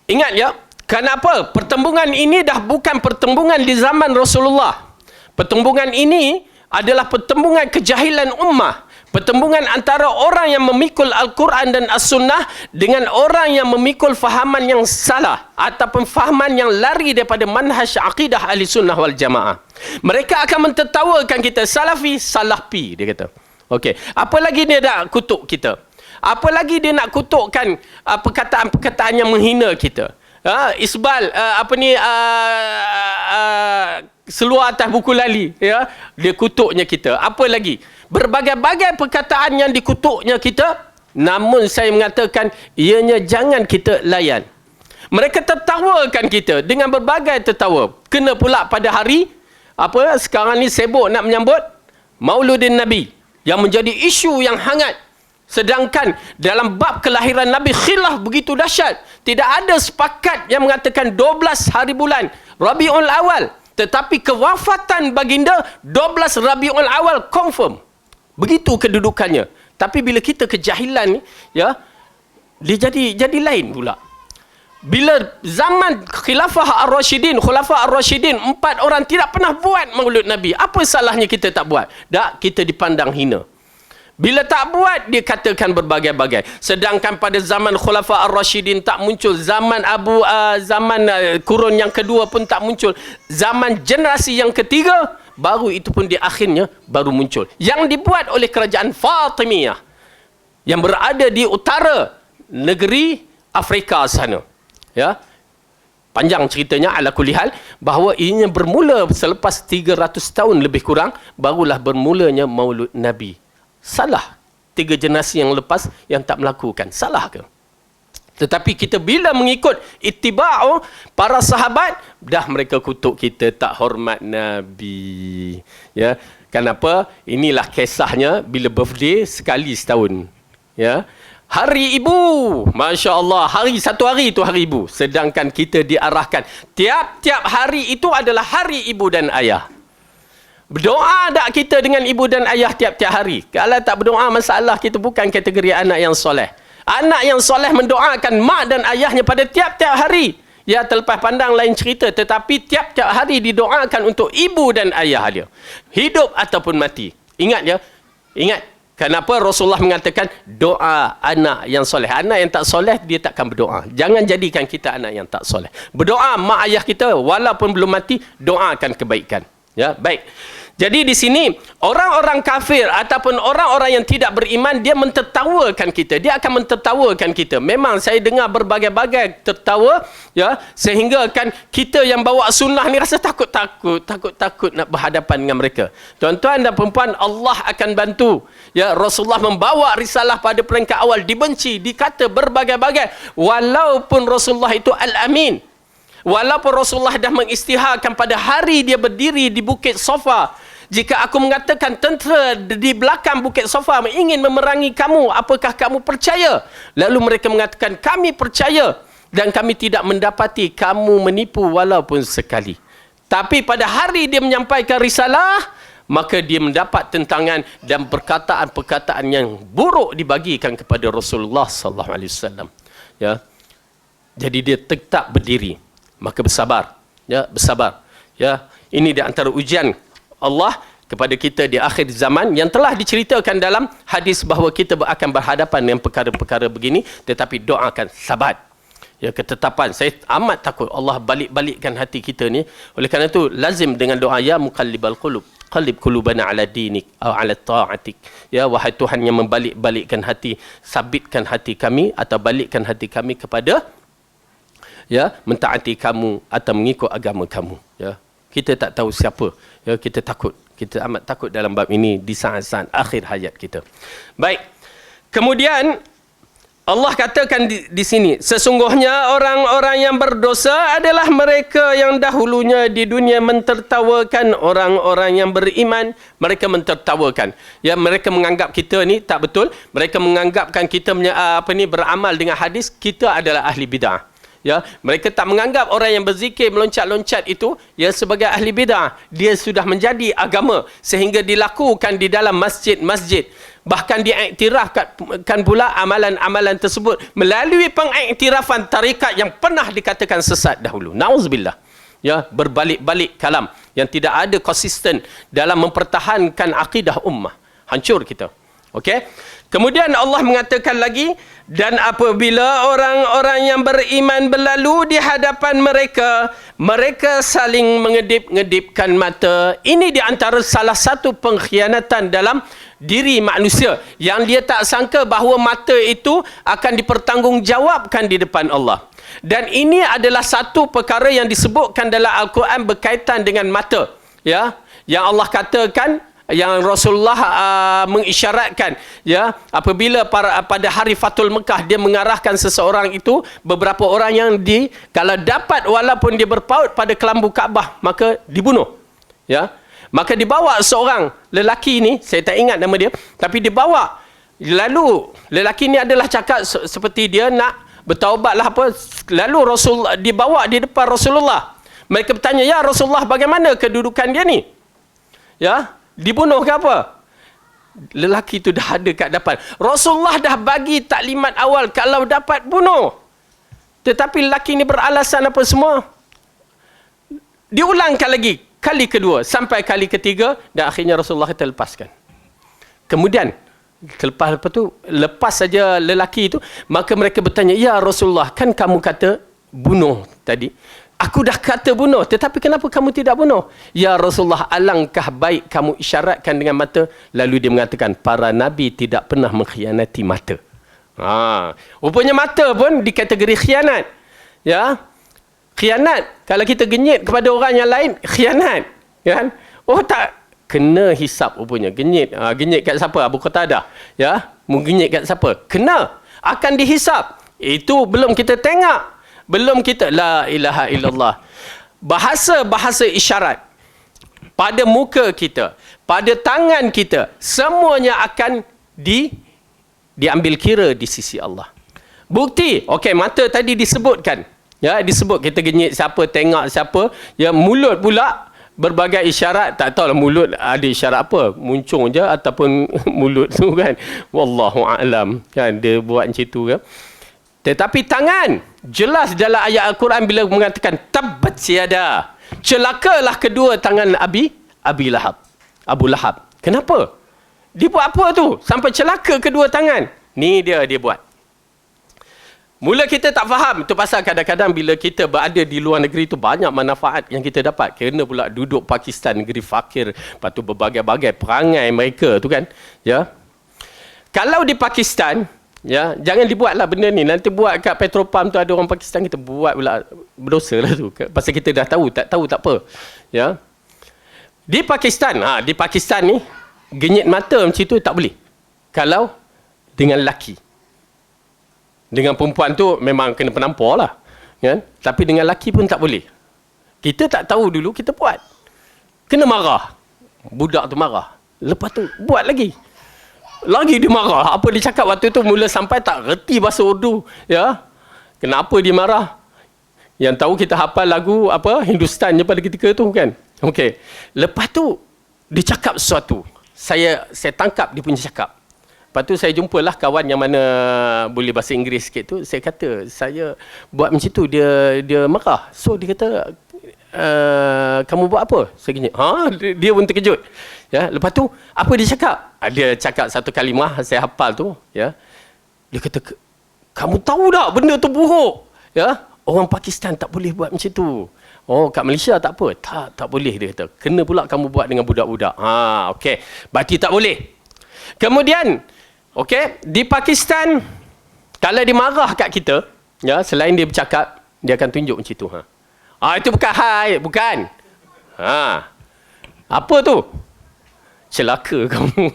Ingat ya, kenapa pertembungan ini dah bukan pertembungan di zaman Rasulullah. Pertembungan ini adalah pertembungan kejahilan ummah. Pertembungan antara orang yang memikul Al-Quran dan As-Sunnah dengan orang yang memikul fahaman yang salah ataupun fahaman yang lari daripada manhaj akidah ahli sunnah wal jamaah. Mereka akan mentertawakan kita, salafi, salafi, dia kata. Okey. Apa lagi dia nak kutuk kita? Apa lagi dia nak kutukkan perkataan-perkataan yang menghina kita? Isbal, seluar atas buku lali. Ya? Dia kutuknya kita. Apa lagi? Berbagai-bagai perkataan yang dikutuknya kita. Namun saya mengatakan, ianya jangan kita layan. Mereka tertawakan kita dengan berbagai tertawa. Kena pula pada hari, sekarang ni sibuk nak menyambut Mauludin Nabi, yang menjadi isu yang hangat. Sedangkan dalam bab kelahiran Nabi, khilaf begitu dahsyat. Tidak ada sepakat yang mengatakan 12 hari bulan Rabiul Awal. Tetapi kewafatan baginda 12 Rabiul Awal confirm. Begitu kedudukannya. Tapi bila kita kejahilan ni, dia jadi lain pula. Bila zaman Khilafah Ar-Rashidin, Khulafah Ar-Rashidin, 4 orang tidak pernah buat Maulud Nabi. Apa salahnya kita tak buat? Tak, kita dipandang hina. Bila tak buat, dia katakan berbagai-bagai. Sedangkan pada zaman Khulafa Ar-Rashidin tak muncul. Zaman kurun yang kedua pun tak muncul. Zaman generasi yang ketiga, baru itu pun di akhirnya baru muncul. Yang dibuat oleh kerajaan Fatimiyah yang berada di utara negeri Afrika sana. Ya. Panjang ceritanya, ala kulli hal, bahawa ianya bermula selepas 300 tahun lebih kurang, barulah bermulanya Maulud Nabi. Salah 3 generasi yang lepas yang tak melakukan. Salah ke? Tetapi kita bila mengikut ittiba'u para sahabat, dah mereka kutuk kita, tak hormat Nabi. Ya, kenapa? Inilah kisahnya bila birthday sekali setahun. Ya. Hari Ibu, Masya Allah, satu hari itu hari Ibu. Sedangkan kita diarahkan tiap-tiap hari itu adalah hari ibu dan ayah. Berdoa tak kita dengan ibu dan ayah tiap-tiap hari? Kalau tak berdoa, masalah kita bukan kategori anak yang soleh. Anak yang soleh mendoakan mak dan ayahnya pada tiap-tiap hari. Ya, terlepas pandang lain cerita. Tetapi tiap-tiap hari didoakan untuk ibu dan ayah dia. Hidup ataupun mati. Ingat ya. Ingat. Kenapa Rasulullah mengatakan doa anak yang soleh. Anak yang tak soleh, dia takkan berdoa. Jangan jadikan kita anak yang tak soleh. Berdoa mak ayah kita, walaupun belum mati, doakan kebaikan. Ya, baik. Jadi di sini orang-orang kafir ataupun orang-orang yang tidak beriman, dia mentertawakan kita. Dia akan mentertawakan kita. Memang saya dengar berbagai-bagai tertawa, ya, sehingga kan kita yang bawa sunnah ni rasa takut nak berhadapan dengan mereka. Tuan-tuan dan puan-puan, Allah akan bantu. Ya, Rasulullah membawa risalah pada peringkat awal, dibenci, dikata berbagai-bagai. Walaupun Rasulullah itu Al-Amin. Walaupun Rasulullah dah mengisytiharkan pada hari dia berdiri di Bukit Safa, jika aku mengatakan tentera di belakang Bukit Safa ingin memerangi kamu, apakah kamu percaya? Lalu mereka mengatakan, kami percaya dan kami tidak mendapati kamu menipu walaupun sekali. Tapi pada hari dia menyampaikan risalah, maka dia mendapat tentangan dan perkataan-perkataan yang buruk dibagikan kepada Rasulullah sallallahu alaihi wasallam. Ya. Jadi dia tetap berdiri. Maka bersabar. Ya, bersabar. Ya, ini di antara ujian Allah kepada kita di akhir zaman yang telah diceritakan dalam hadis bahawa kita akan berhadapan dengan perkara-perkara begini, tetapi doakan sabat. Ya, ketetapan. Saya amat takut Allah balik-balikkan hati kita ni. Oleh kerana itu lazim dengan doa, ya muqallibal qulub, qallib qulubana ala dinik atau ala ta'atik. Ya, wahai Tuhan yang membalik-balikkan hati, sabitkan hati kami atau balikkan hati kami kepada, ya, mentaati kamu atau mengikut agama kamu. Ya, kita tak tahu siapa. Ya, kita takut. Kita amat takut dalam bab ini di saat-saat akhir hayat kita. Baik. Kemudian Allah katakan di sini, sesungguhnya orang-orang yang berdosa adalah mereka yang dahulunya di dunia mentertawakan orang-orang yang beriman. Mereka mentertawakan. Ya, mereka menganggap kita ni tak betul. Mereka menganggapkan kita beramal dengan hadis, kita adalah ahli bid'ah. Ya, mereka tak menganggap orang yang berzikir meloncat-loncat itu, ya, sebagai ahli bid'ah. Dia sudah menjadi agama sehingga dilakukan di dalam masjid-masjid. Bahkan diiktirafkan pula amalan-amalan tersebut melalui pengiktirafan tarikat yang pernah dikatakan sesat dahulu. Nauzubillah. Ya, berbalik-balik kalam yang tidak ada konsisten dalam mempertahankan akidah ummah. Hancur kita. Okey? Kemudian Allah mengatakan lagi, dan apabila orang-orang yang beriman berlalu di hadapan mereka, mereka saling mengedip-ngedipkan mata. Ini di antara salah satu pengkhianatan dalam diri manusia, yang dia tak sangka bahawa mata itu akan dipertanggungjawabkan di depan Allah. Dan ini adalah satu perkara yang disebutkan dalam Al-Quran berkaitan dengan mata. Ya, yang Allah katakan, yang Rasulullah mengisyaratkan, ya, apabila pada hari Fathul Mekah dia mengarahkan seseorang itu, beberapa orang yang kalau dapat walaupun dia berpaut pada kelambu Kaabah, maka dibunuh. Ya, maka dibawa seorang lelaki ni, saya tak ingat nama dia, tapi dibawa. Lalu lelaki ni adalah cakap seperti dia nak bertaubatlah apa. Lalu Rasul dibawa di depan Rasulullah. Mereka bertanya, ya Rasulullah, bagaimana kedudukan dia ni? Ya, dibunuh ke apa? Lelaki itu dah ada kat depan. Rasulullah dah bagi taklimat awal, kalau dapat bunuh. Tetapi lelaki ini beralasan apa semua. Diulangkan lagi, kali kedua, sampai kali ketiga, dan akhirnya Rasulullah kata lepaskan. Kemudian, lepas saja lelaki itu, maka mereka bertanya, ya Rasulullah, kan kamu kata bunuh tadi. Aku dah kata bunuh, tetapi kenapa kamu tidak bunuh? Ya Rasulullah, alangkah baik kamu isyaratkan dengan mata. Lalu dia mengatakan, para Nabi tidak pernah mengkhianati mata. Rupanya mata pun di kategori khianat. Ya, khianat. Kalau kita genyit kepada orang yang lain, khianat. Kan? Oh tak, kena hisap rupanya. Genyit. Genyit kat siapa? Abu Qatadah. Ya, menggenyit kat siapa? Kena. Akan dihisap. Itu belum kita tengok. Belum kita, la ilaha illallah. Bahasa-bahasa isyarat pada muka kita, pada tangan kita, semuanya akan diambil kira di sisi Allah. Bukti, okey, mata tadi disebutkan. Ya, disebut kita genyit siapa, tengok siapa. Ya, mulut pula berbagai isyarat. Tak tahulah mulut ada isyarat apa, muncung je ataupun mulut tu kan. Wallahu a'lam. Kan dia buat macam tu kan. Tetapi tangan, jelas dalam ayat Al-Quran bila mengatakan tabbat yada, celakalah kedua tangan Abu Lahab. Kenapa? Dia buat apa tu sampai celaka kedua tangan? Ni dia buat. Mula kita tak faham. Itu pasal kadang-kadang bila kita berada di luar negeri tu banyak manfaat yang kita dapat. Kerana pula duduk Pakistan, negeri fakir. Lepas tu berbagai-bagai perangai mereka tu kan. Ya. Kalau di Pakistan, ya, jangan dibuatlah benda ni. Nanti buat kat Petropam tu ada orang Pakistan, kita buat pula berdosa lah tu. Pasal kita dah tahu tak apa. Ya. Di Pakistan ni, genyit mata macam tu tak boleh. Kalau dengan lelaki. Dengan perempuan tu memang kena penampar lah. Kan? Tapi dengan lelaki pun tak boleh. Kita tak tahu dulu, kita buat. Kena marah. Budak tu marah. Lepas tu, buat lagi. Lagi dia marah. Apa dia cakap waktu tu mula sampai tak reti bahasa Urdu. Ya? Kenapa dia marah? Yang tahu kita hafal lagu apa Hindustan pada ketika tu kan. Okey. Lepas tu, dia cakap sesuatu. Saya tangkap dia punya cakap. Lepas tu saya jumpalah kawan yang mana boleh bahasa Inggeris sikit tu. Saya kata, saya buat macam tu, dia marah. So dia kata, kamu buat apa? Saya gini, dia pun terkejut. Ya, lepas tu, apa dia cakap? Dia cakap satu kalimah, saya hafal tu. Ya. Dia kata, kamu tahu tak benda tu buruk? Ya. Orang Pakistan tak boleh buat macam tu. Oh, kat Malaysia tak apa? Tak boleh, dia kata. Kena pula kamu buat dengan budak-budak. Okey. Berarti tak boleh. Kemudian, okey, di Pakistan, kalau dia marah kat kita, ya, selain dia bercakap, dia akan tunjuk macam tu. Itu bukan hai, bukan. Apa tu? Celaka kamu.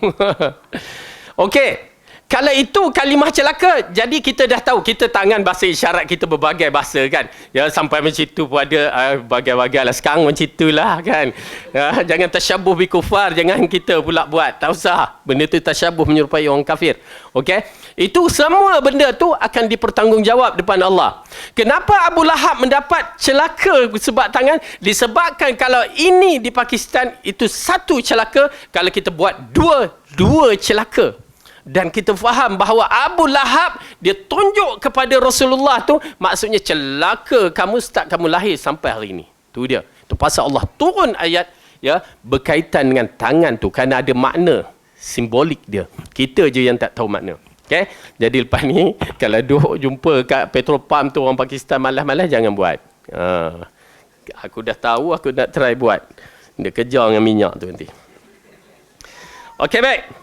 Okey. Kalau itu kalimah celaka, jadi kita dah tahu, kita tangan bahasa isyarat kita berbagai bahasa kan. Ya, sampai macam tu pun ada bagai-bagai lah. Sekarang macam itulah kan. Ya, jangan tasyabuh bi kufar, jangan kita pula buat. Tak usah. Benda tu tasyabuh menyerupai orang kafir. Okey? Itu semua benda tu akan dipertanggungjawab depan Allah. Kenapa Abu Lahab mendapat celaka sebab tangan? Disebabkan kalau ini di Pakistan, itu satu celaka. Kalau kita buat dua celaka. Dan kita faham bahawa Abu Lahab dia tunjuk kepada Rasulullah tu, maksudnya celaka kamu start kamu lahir sampai hari ini. Tu dia. Tu pasal Allah turun ayat ya berkaitan dengan tangan tu kerana ada makna simbolik dia. Kita je yang tak tahu makna. Okey? Jadi lepas ni kalau duk jumpa kat Petropam tu orang Pakistan malas-malas jangan buat. Aku dah tahu, aku nak try buat. Dia kejar dengan minyak tu nanti. Okey, baik.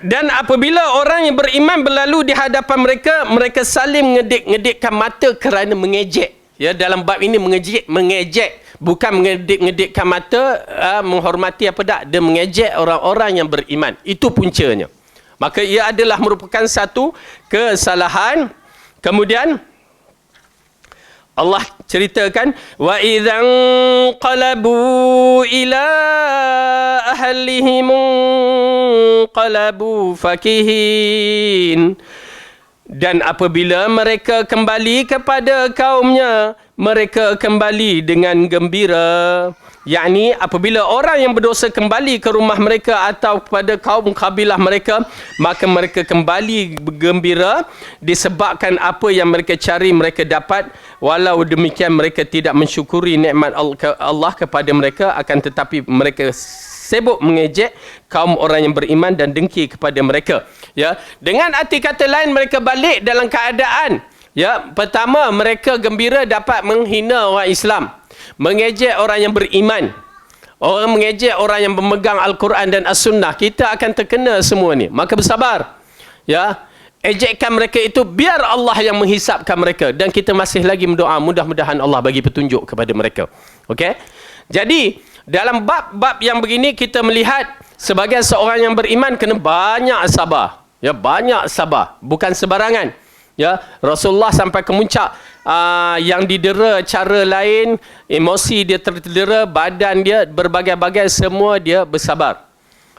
Dan apabila orang yang beriman berlalu di hadapan mereka, mereka saling mengedip-ngedipkan mata kerana mengejek. Ya, dalam bab ini mengejek. Bukan mengedip-ngedipkan mata, menghormati apa tak. Dia mengejek orang-orang yang beriman. Itu puncanya. Maka ia adalah merupakan satu kesalahan. Kemudian Allah ceritakan wa idzan qalabu ila ahlihim qalabu fakihin. Dan apabila mereka kembali kepada kaumnya, mereka kembali dengan gembira. Yakni apabila orang yang berdosa kembali ke rumah mereka atau kepada kaum kabilah mereka, maka mereka kembali bergembira disebabkan apa yang mereka cari mereka dapat. Walau demikian mereka tidak mensyukuri nikmat Allah kepada mereka, akan tetapi mereka sibuk mengejek kaum orang yang beriman dan dengki kepada mereka. Ya, dengan arti kata lain mereka balik dalam keadaan ya, pertama mereka gembira dapat menghina orang Islam, mengejek orang yang beriman, orang mengejek orang yang memegang Al-Quran dan As-Sunnah. Kita akan terkena semua ni. Maka bersabar. Ya, ejekan mereka itu biar Allah yang menghisapkan mereka, dan kita masih lagi berdoa mudah-mudahan Allah bagi petunjuk kepada mereka. Okey? Jadi dalam bab-bab yang begini kita melihat sebagai seorang yang beriman kena banyak sabar. Ya, banyak sabar, bukan sebarangan. Ya, Rasulullah sampai ke muncak yang didera cara lain, emosi dia terdera, badan dia berbagai-bagai, semua dia bersabar.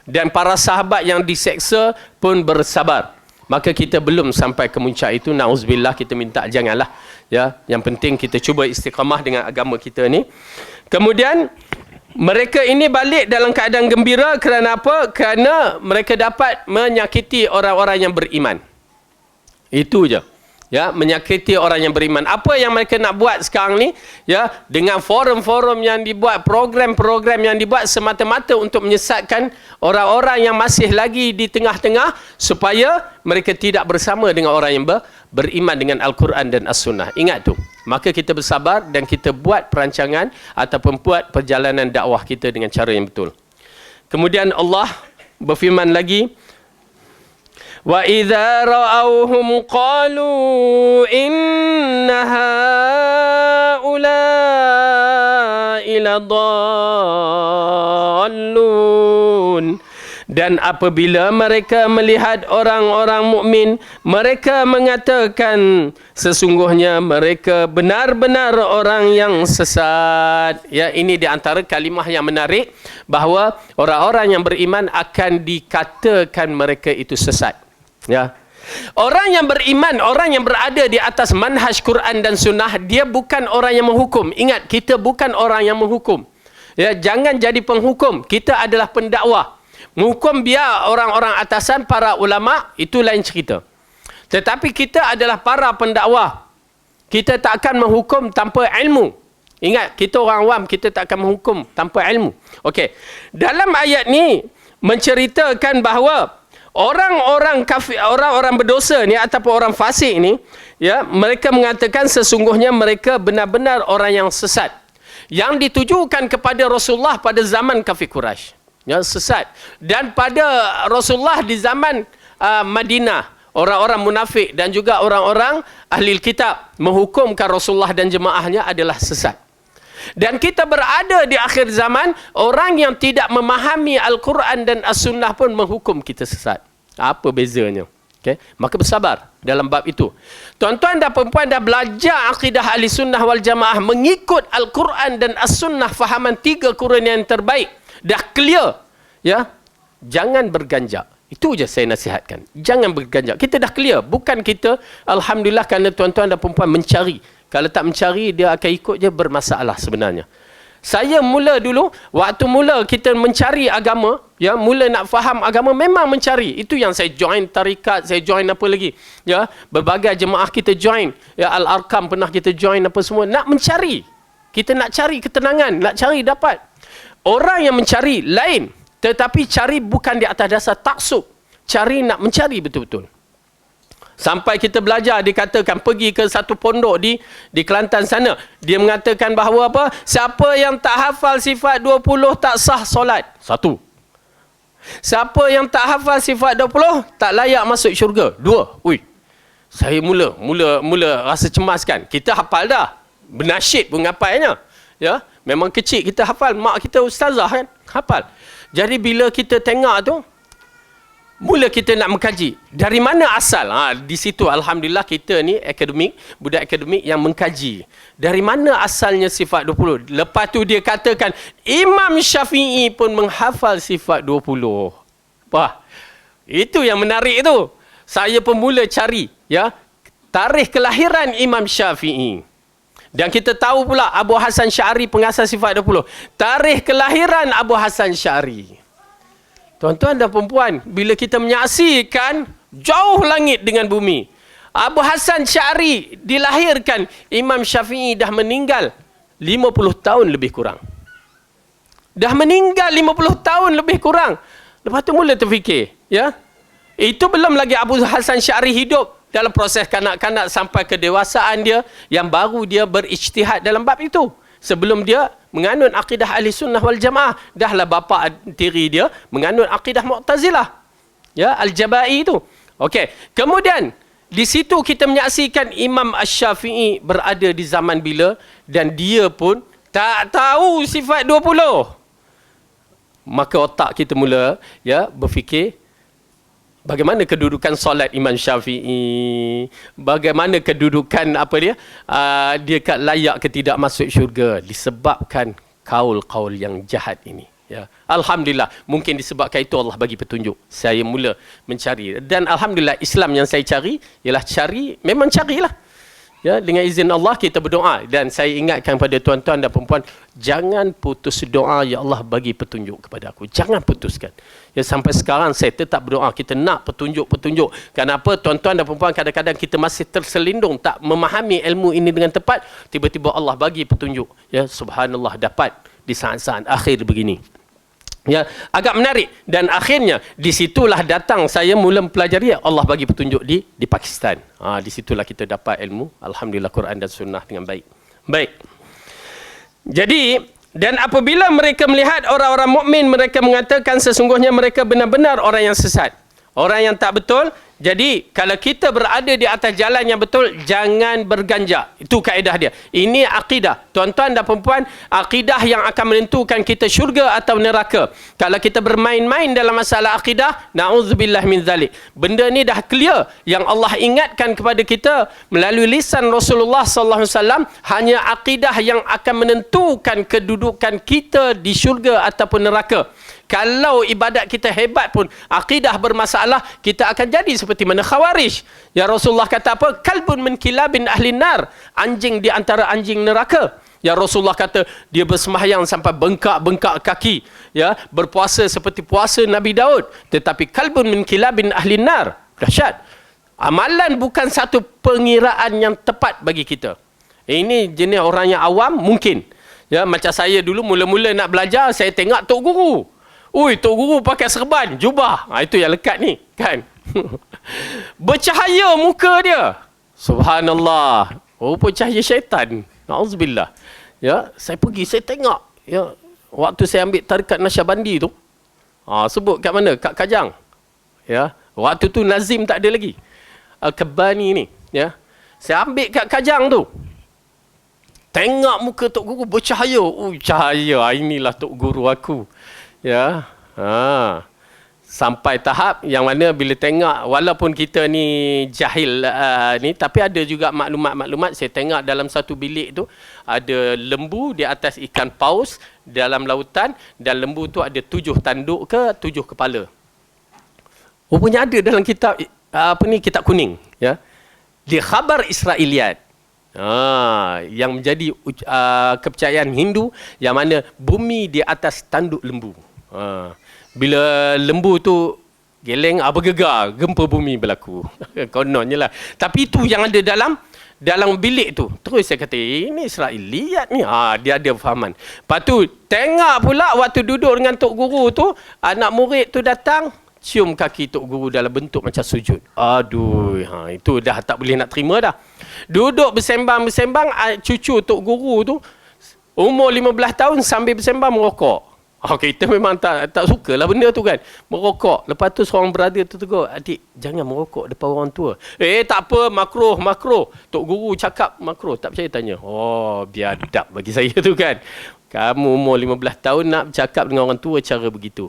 Dan para sahabat yang diseksa pun bersabar. Maka kita belum sampai ke muncak itu, na'uzubillah, kita minta janganlah. Ya, yang penting kita cuba istiqamah dengan agama kita ni. Kemudian mereka ini balik dalam keadaan gembira kerana apa? Kerana mereka dapat menyakiti orang-orang yang beriman. Itu je. Ya, menyakiti orang yang beriman. Apa yang mereka nak buat sekarang ni, ya, dengan forum-forum yang dibuat, program-program yang dibuat semata-mata untuk menyesatkan orang-orang yang masih lagi di tengah-tengah supaya mereka tidak bersama dengan orang yang beriman dengan Al-Quran dan As-Sunnah. Ingat tu. Maka kita bersabar dan kita buat perancangan ataupun buat perjalanan dakwah kita dengan cara yang betul. Kemudian Allah berfirman lagi, وَإِذَا رَأَوْهُمْ قَالُوا إِنَّ هَؤُلَاءِ لَضَالُّونَ. Dan apabila mereka melihat orang-orang mukmin, mereka mengatakan sesungguhnya mereka benar-benar orang yang sesat. Ya, ini di antara kalimah yang menarik bahawa orang-orang yang beriman akan dikatakan mereka itu sesat. Ya. Orang yang beriman, orang yang berada di atas manhaj Quran dan Sunnah, dia bukan orang yang menghukum. Ingat, kita bukan orang yang menghukum. Ya, jangan jadi penghukum. Kita adalah pendakwah. Menghukum biar orang-orang atasan, para ulama, itu lain cerita. Tetapi kita adalah para pendakwah. Kita tak akan menghukum tanpa ilmu. Ingat, kita orang awam, kita tak akan menghukum tanpa ilmu. Okey. Dalam ayat ni menceritakan bahawa orang-orang kafir, orang-orang berdosa ni ataupun orang fasik ni, ya, mereka mengatakan sesungguhnya mereka benar-benar orang yang sesat. Yang ditujukan kepada Rasulullah pada zaman kafir Quraisy. Ya, sesat. Dan pada Rasulullah di zaman Madinah, orang-orang munafik dan juga orang-orang ahli kitab menghukumkan Rasulullah dan jemaahnya adalah sesat. Dan kita berada di akhir zaman, orang yang tidak memahami Al-Quran dan As-Sunnah pun menghukum kita sesat. Apa bezanya? Okay? Maka bersabar dalam bab itu. Tuan-tuan dan perempuan dah belajar akidah ahli sunnah wal jamaah, mengikut Al-Quran dan As-Sunnah, fahaman 3 kurun yang terbaik. Dah clear. Ya? Jangan berganjak. Itu je saya nasihatkan. Jangan berganjak. Kita dah clear. Bukan kita, alhamdulillah, kerana tuan-tuan dan perempuan mencari. Kalau tak mencari, dia akan ikut je, bermasalah sebenarnya. Saya mula dulu, waktu mula kita mencari agama, ya, mula nak faham agama, memang mencari. Itu yang saya join tarikat, saya join apa lagi. Ya, berbagai jemaah kita join. Ya, Al-Arkam pernah kita join apa semua. Nak mencari. Kita nak cari ketenangan, nak cari dapat. Orang yang mencari lain, tetapi cari bukan di atas dasar taksub. Cari nak mencari betul-betul. Sampai kita belajar, dikatakan pergi ke satu pondok di Kelantan sana. Dia mengatakan bahawa apa? Siapa yang tak hafal sifat 20 tak sah solat. Satu. Siapa yang tak hafal sifat 20 tak layak masuk syurga. Dua. Ui. Saya mula rasa cemas kan. Kita hafal dah. Benasyid pun hafalnya. Ya, memang kecil kita hafal. Mak kita ustazah kan. Hafal. Jadi bila kita tengok tu, mula kita nak mengkaji. Dari mana asal? Di situ alhamdulillah kita ni akademik, budak akademik yang mengkaji. Dari mana asalnya sifat 20? Lepas tu dia katakan Imam Syafi'i pun menghafal sifat 20. Wah, itu yang menarik tu. Saya pun mula cari, ya, tarikh kelahiran Imam Syafi'i. Dan kita tahu pula Abu Hasan Sy'ari pengasas sifat 20. Tarikh kelahiran Abu Hasan Sy'ari. Tuan-tuan dan perempuan, bila kita menyaksikan jauh langit dengan bumi. Abu Hasan Sy'ari dilahirkan, Imam Syafi'i dah meninggal 50 tahun lebih kurang. Dah meninggal 50 tahun lebih kurang. Lepas tu mula terfikir, ya. Itu belum lagi Abu Hasan Sy'ari hidup dalam proses kanak-kanak sampai kedewasaan dia, yang baru dia berijtihad dalam bab itu. Sebelum dia menganut akidah ahli sunnah wal jamaah, dahlah bapa tiri dia menganut akidah Mu'tazilah. Ya, Al-Jabai itu. Okey. Kemudian di situ kita menyaksikan Imam Asy-Syafi'i berada di zaman bila, dan dia pun tak tahu sifat 20. Maka otak kita mula, ya, berfikir, bagaimana kedudukan solat Imam Syafi'i? Bagaimana kedudukan apa dia? Dia layak ke tidak masuk syurga disebabkan kaul-kaul yang jahat ini. Ya. Alhamdulillah, mungkin disebabkan itu Allah bagi petunjuk. Saya mula mencari. Dan alhamdulillah Islam yang saya cari ialah memang carilah. Ya, dengan izin Allah kita berdoa. Dan saya ingatkan pada tuan-tuan dan perempuan, jangan putus doa, ya Allah bagi petunjuk kepada aku. Jangan putuskan. Ya, sampai sekarang saya tetap berdoa, kita nak petunjuk-petunjuk. Kenapa tuan-tuan dan perempuan kadang-kadang kita masih terselindung, tak memahami ilmu ini dengan tepat, tiba-tiba Allah bagi petunjuk. Ya, subhanallah, dapat di saat-saat akhir begini. Ya, agak menarik. Dan akhirnya disitulah datang saya mula mempelajari, Allah bagi petunjuk di Pakistan. Disitulah kita dapat ilmu, alhamdulillah, Quran dan Sunnah dengan baik. Baik. Jadi, dan apabila mereka melihat orang-orang mukmin, mereka mengatakan sesungguhnya mereka benar-benar orang yang sesat, orang yang tak betul. Jadi kalau kita berada di atas jalan yang betul, jangan berganjak. Itu kaedah dia. Ini akidah. Tuan-tuan dan perempuan, akidah yang akan menentukan kita syurga atau neraka. Kalau kita bermain-main dalam masalah akidah, na'udzubillah min zalik. Benda ni dah clear. Yang Allah ingatkan kepada kita melalui lisan Rasulullah sallallahu alaihi wasallam, hanya akidah yang akan menentukan kedudukan kita di syurga ataupun neraka. Kalau ibadat kita hebat pun, akidah bermasalah, kita akan jadi seperti mana Khawarij. Ya, Rasulullah kata apa? Kalbun min kilabin ahli nar. Anjing di antara anjing neraka. Ya, Rasulullah kata dia bersembahyang sampai bengkak-bengkak kaki. Ya, berpuasa seperti puasa Nabi Daud. Tetapi kalbun min kilabin ahli nar. Dahsyat. Amalan bukan satu pengiraan yang tepat bagi kita. Ini jenis orang yang awam mungkin. Ya, macam saya dulu mula-mula nak belajar, saya tengok Tok Guru. Ui, Tok Guru pakai serban, jubah. Itu yang lekat ni, kan? Bercahaya muka dia. Subhanallah. Rupa cahaya syaitan. Na'udzubillah. Ya, saya pergi, saya tengok. Ya, waktu saya ambil tarikat Nasyabandi tu. Sebut kat mana? Kat Kajang. Ya, waktu tu Nazim tak ada lagi. Al-Kabani ni. Ya, saya ambil kat Kajang tu. Tengok muka Tok Guru bercahaya. Cahaya. Inilah Tok Guru aku. Ya, sampai tahap yang mana bila tengok, walaupun kita ni jahil ni, tapi ada juga maklumat-maklumat. Saya tengok dalam satu bilik tu ada lembu di atas ikan paus dalam lautan, dan lembu tu ada 7 tanduk ke 7 kepala. Rupanya ada dalam kitab kitab kuning, ya. Di khabar Israiliyat. Yang menjadi kepercayaan Hindu, yang mana bumi di atas tanduk lembu. Bila lembu tu geleng, bergegar, gempa bumi berlaku. Kononnya lah. Tapi itu yang ada dalam bilik tu. Terus saya kata, ini Israiliyat ni. Dia ada fahaman. Lepas tu, tengok pula waktu duduk dengan Tok Guru tu, anak murid tu datang, cium kaki Tok Guru dalam bentuk macam sujud. Aduh, itu dah tak boleh nak terima dah. Duduk bersembang-bersembang, cucu Tok Guru tu, umur 15 tahun sambil bersembang merokok. Kita memang tak sukalah benda tu kan. Merokok. Lepas tu seorang brother tu tegur, adik, jangan merokok depan orang tua. Tak apa, makruh. Tok Guru cakap makruh. Tak percaya tanya. Biadab bagi saya tu kan. Kamu umur 15 tahun nak bercakap dengan orang tua cara begitu.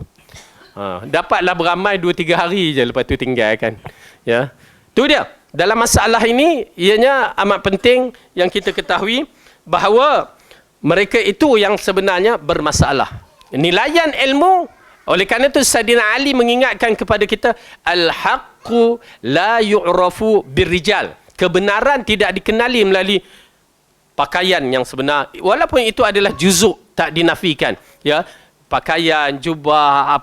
Dapatlah beramai 2-3 hari je, lepas tu tinggal kan. Ya. Tu dia. Dalam masalah ini, ianya amat penting yang kita ketahui bahawa mereka itu yang sebenarnya bermasalah. Nilaian ilmu. Oleh kerana itu Sayyidina Ali mengingatkan kepada kita, al-haqqu la yu'rafu birrijal. Kebenaran tidak dikenali melalui pakaian yang sebenar, walaupun itu adalah juzuk, tak dinafikan. Ya, pakaian, jubah,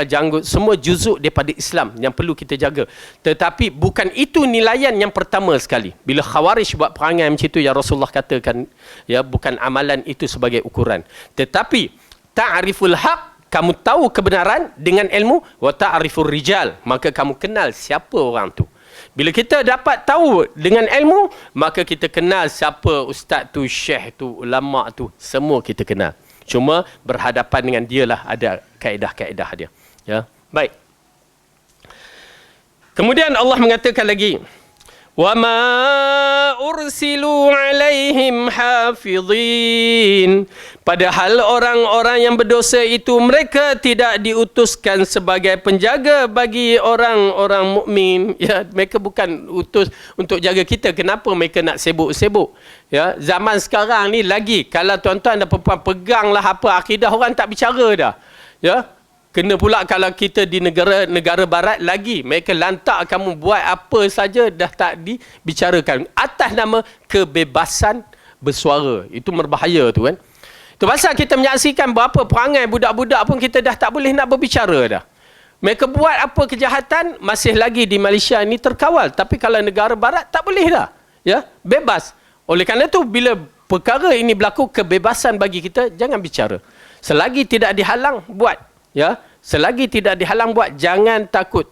janggut, semua juzuk daripada Islam yang perlu kita jaga. Tetapi bukan itu nilaian yang pertama sekali. Bila Khawarij buat perangai macam itu, ya Rasulullah katakan, ya, bukan amalan itu sebagai ukuran. Tetapi ta'riful haq, kamu tahu kebenaran dengan ilmu, wa ta'rifur rijal, maka kamu kenal siapa orang tu. Bila kita dapat tahu dengan ilmu, maka kita kenal siapa ustaz tu, syekh tu, ulama tu, semua kita kenal. Cuma berhadapan dengan dia lah ada kaedah-kaedah dia. Ya, baik. Kemudian Allah mengatakan lagi, وَمَا أُرْسِلُوا عَلَيْهِمْ حَافِظِينَ. Padahal orang-orang yang berdosa itu, mereka tidak diutuskan sebagai penjaga bagi orang-orang mukmin. Ya, mereka bukan utus untuk jaga kita. Kenapa mereka nak sibuk-sibuk? Ya, zaman sekarang ni lagi, kalau tuan-tuan dan perempuan peganglah apa akidah, orang tak bicara dah. Ya, Kena pula kalau kita di negara barat lagi, mereka lantak kamu buat apa saja dah tak dibicarakan atas nama kebebasan bersuara. Itu berbahaya tu kan. Itu pasal kita menyaksikan berapa perangai budak-budak pun kita dah tak boleh nak berbicara dah. Mereka buat apa kejahatan masih lagi di Malaysia ini terkawal, tapi kalau negara barat tak boleh dah. Ya, bebas. Oleh kerana itu bila perkara ini berlaku, kebebasan bagi kita jangan bicara. Selagi tidak dihalang buat. Ya, selagi tidak dihalang buat, jangan takut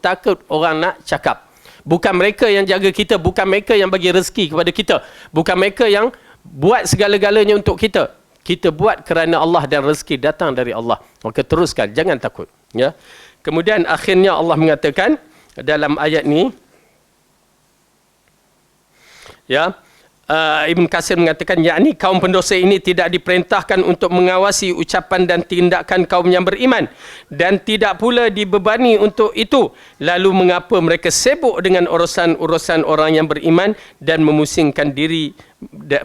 orang nak cakap. Bukan mereka yang jaga kita, bukan mereka yang bagi rezeki kepada kita, bukan mereka yang buat segala-galanya untuk kita. Kita buat kerana Allah dan rezeki datang dari Allah. Maka teruskan, jangan takut. Ya. Kemudian akhirnya Allah mengatakan dalam ayat ni, ya, Ibn Katsir mengatakan, yakni kaum pendosa ini tidak diperintahkan untuk mengawasi ucapan dan tindakan kaum yang beriman dan tidak pula dibebani untuk itu. Lalu mengapa mereka sibuk dengan urusan-urusan orang yang beriman dan memusingkan diri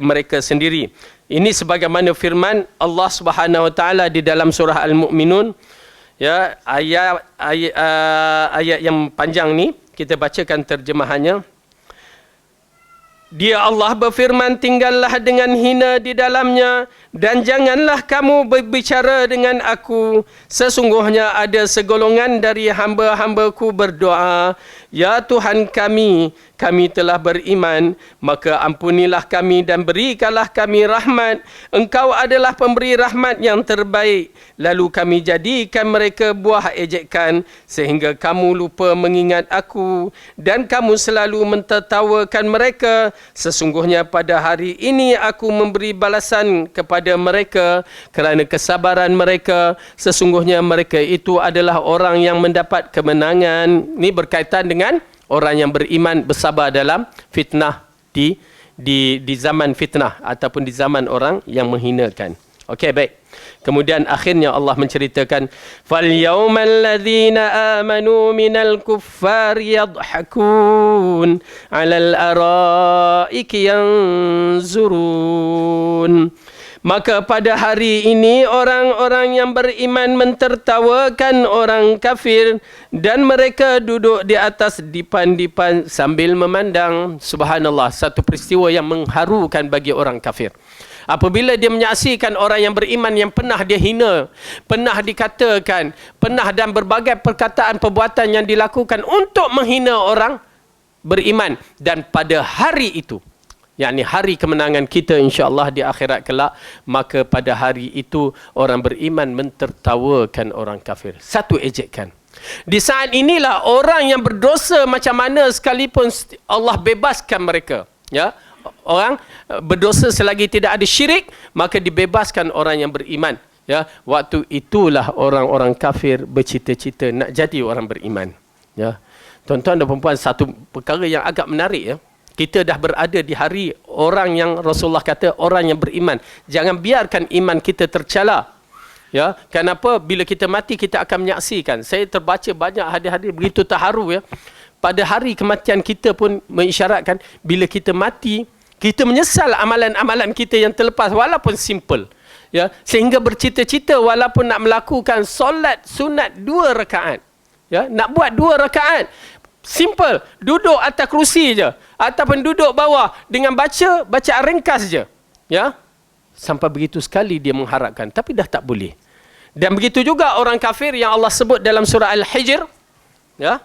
mereka sendiri. Ini sebagaimana firman Allah Subhanahu wa taala di dalam surah Al-Mu'minun, ya, ayat yang panjang ni kita bacakan terjemahannya. Dia Allah berfirman, tinggallah dengan hina di dalamnya dan janganlah kamu berbicara dengan aku. Sesungguhnya ada segolongan dari hamba-hambaku berdoa, ya Tuhan kami telah beriman, maka ampunilah kami dan berikanlah kami rahmat. Engkau adalah pemberi rahmat yang terbaik. Lalu kami jadikan mereka buah ejekan sehingga kamu lupa mengingat aku dan kamu selalu mentertawakan mereka. Sesungguhnya pada hari ini aku memberi balasan kepada mereka kerana kesabaran mereka. Sesungguhnya mereka itu adalah orang yang mendapat kemenangan. Ini berkaitan dengan orang yang beriman bersabar dalam fitnah di zaman fitnah ataupun di zaman orang yang menghinakan. Okey, baik. Kemudian akhirnya Allah menceritakan, fal yawmal ladzina amanu minal kuffari yadhakun 'alal araiki yanzurun. Maka pada hari ini orang-orang yang beriman mentertawakan orang kafir dan mereka duduk di atas dipan-dipan sambil memandang. Subhanallah, satu peristiwa yang mengharukan bagi orang kafir. Apabila dia menyaksikan orang yang beriman yang pernah dia hina, pernah dikatakan, pernah dan berbagai perkataan perbuatan yang dilakukan untuk menghina orang beriman. Dan pada hari itu, yakni hari kemenangan kita insya-Allah di akhirat kelak, maka pada hari itu orang beriman mentertawakan orang kafir. Satu ejekan. Di saat inilah orang yang berdosa macam mana sekalipun Allah bebaskan mereka. Ya, orang berdosa selagi tidak ada syirik, maka dibebaskan orang yang beriman. Ya, waktu itulah orang-orang kafir bercita-cita nak jadi orang beriman. Ya, tuan-tuan dan puan-puan, satu perkara yang agak menarik, ya. Kita dah berada di hari orang yang Rasulullah kata orang yang beriman. Jangan biarkan iman kita tercela. Ya, kenapa? Bila kita mati kita akan menyaksikan. Saya terbaca banyak hadis-hadis begitu terharu, ya. Pada hari kematian kita pun mengisyaratkan bila kita mati, kita menyesal amalan-amalan kita yang terlepas walaupun simple. Ya, sehingga bercita-cita walaupun nak melakukan solat sunat 2 rakaat. Ya, nak buat 2 rakaat. Simple, duduk atas kerusi je ataupun duduk bawah dengan bacaan ringkas je. Ya. Sampai begitu sekali dia mengharapkan, tapi dah tak boleh. Dan begitu juga orang kafir yang Allah sebut dalam surah Al-Hijr, ya.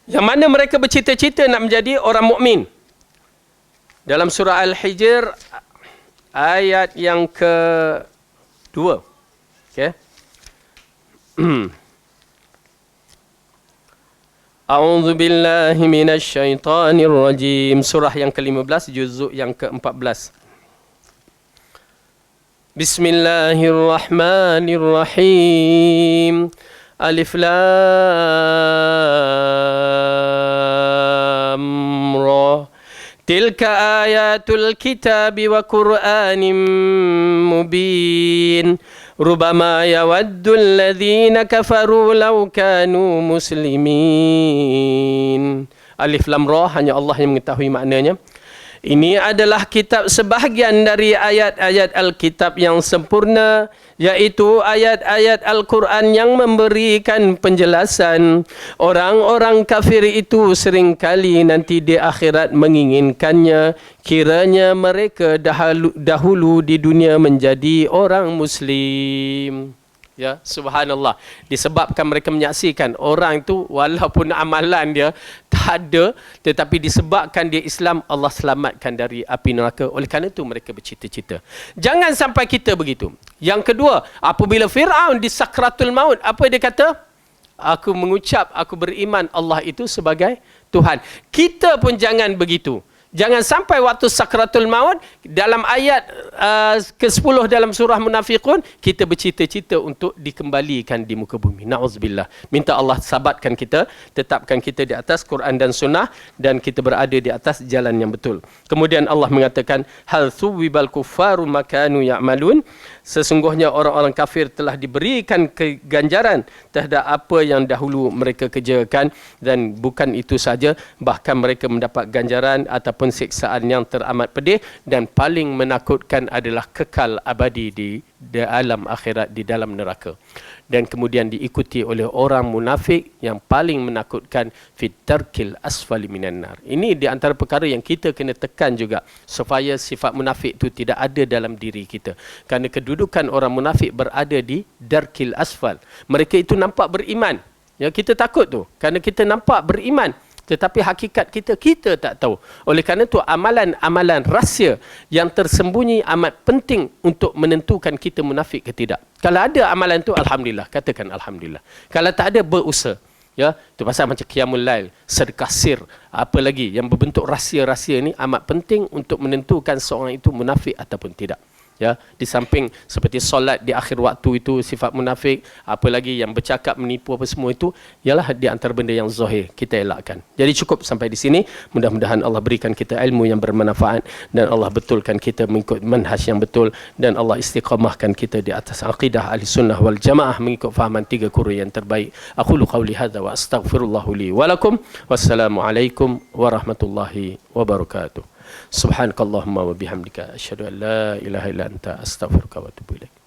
Yang mana mereka bercita-cita nak menjadi orang mukmin. Dalam surah Al-Hijr ayat yang ke-2. Okey. A'udzu billahi minasy syaithanir rajim. Surah yang ke-15, juzuk yang ke-14. Bismillahirrahmanirrahim. Alif lam ra. Tilka ayatul kitabi wa Qur'anin mubin. Rubama yawaddu alladhina kafaru law kanu muslimin. Alif lam ra, hanya Allah yang mengetahui maknanya. Ini adalah kitab sebahagian dari ayat-ayat Alkitab yang sempurna, iaitu ayat-ayat Al-Quran yang memberikan penjelasan. Orang-orang kafir itu seringkali nanti di akhirat menginginkannya, kiranya mereka dahulu di dunia menjadi orang Muslim. Ya, subhanallah. Disebabkan mereka menyaksikan orang itu walaupun amalan dia tak ada, tetapi disebabkan dia Islam, Allah selamatkan dari api neraka. Oleh kerana itu mereka bercita-cita. Jangan sampai kita begitu. Yang kedua, apabila Fir'aun di sakratul maut, apa dia kata? Aku mengucap, aku beriman Allah itu sebagai Tuhan. Kita pun jangan begitu. Jangan sampai waktu sakratul maut, dalam ayat ke-10 dalam surah Munafiqun, kita bercita-cita untuk dikembalikan di muka bumi. Na'udzubillah. Minta Allah sabatkan kita, tetapkan kita di atas Quran dan Sunnah, dan kita berada di atas jalan yang betul. Kemudian Allah mengatakan, hal thuwibal kuffaru makanu ya'malun. Sesungguhnya orang-orang kafir telah diberikan ganjaran terhadap apa yang dahulu mereka kerjakan, dan bukan itu saja, bahkan mereka mendapat ganjaran ataupun siksaan yang teramat pedih, dan paling menakutkan adalah kekal abadi di alam akhirat, di dalam neraka. Dan kemudian diikuti oleh orang munafik yang paling menakutkan, fit tarkil asfali minan nar. Ini di antara perkara yang kita kena tekan juga, supaya sifat munafik itu tidak ada dalam diri kita. Kerana kedudukan orang munafik berada di darkil asfal. Mereka itu nampak beriman. Ya, kita takut tu kerana kita nampak beriman, tetapi hakikat kita tak tahu. Oleh kerana itu amalan-amalan rahsia yang tersembunyi amat penting untuk menentukan kita munafik ke tidak. Kalau ada amalan tu, alhamdulillah, katakan alhamdulillah. Kalau tak ada, berusaha. Ya, itu pasal macam qiyamul lail, sedekah sir, apa lagi yang berbentuk rahsia-rahsia ni amat penting untuk menentukan seorang itu munafik ataupun tidak. Ya, di samping seperti solat di akhir waktu itu sifat munafik, apa lagi yang bercakap menipu apa semua itu, ialah di antara benda yang zahir kita elakkan. Jadi cukup sampai di sini. Mudah-mudahan Allah berikan kita ilmu yang bermanfaat, dan Allah betulkan kita mengikut manhaj yang betul, dan Allah istiqamahkan kita di atas aqidah ahli sunnah wal jamaah mengikut fahaman tiga kuru yang terbaik. Aqulu qawli hadza wa astaghfirullahu li wa lakum. Wassalamualaikum warahmatullahi wabarakatuh. Subhanakallahumma wa bihamdika asyhadu an la ilaha illa anta astaghfiruka wa atubu ilaik.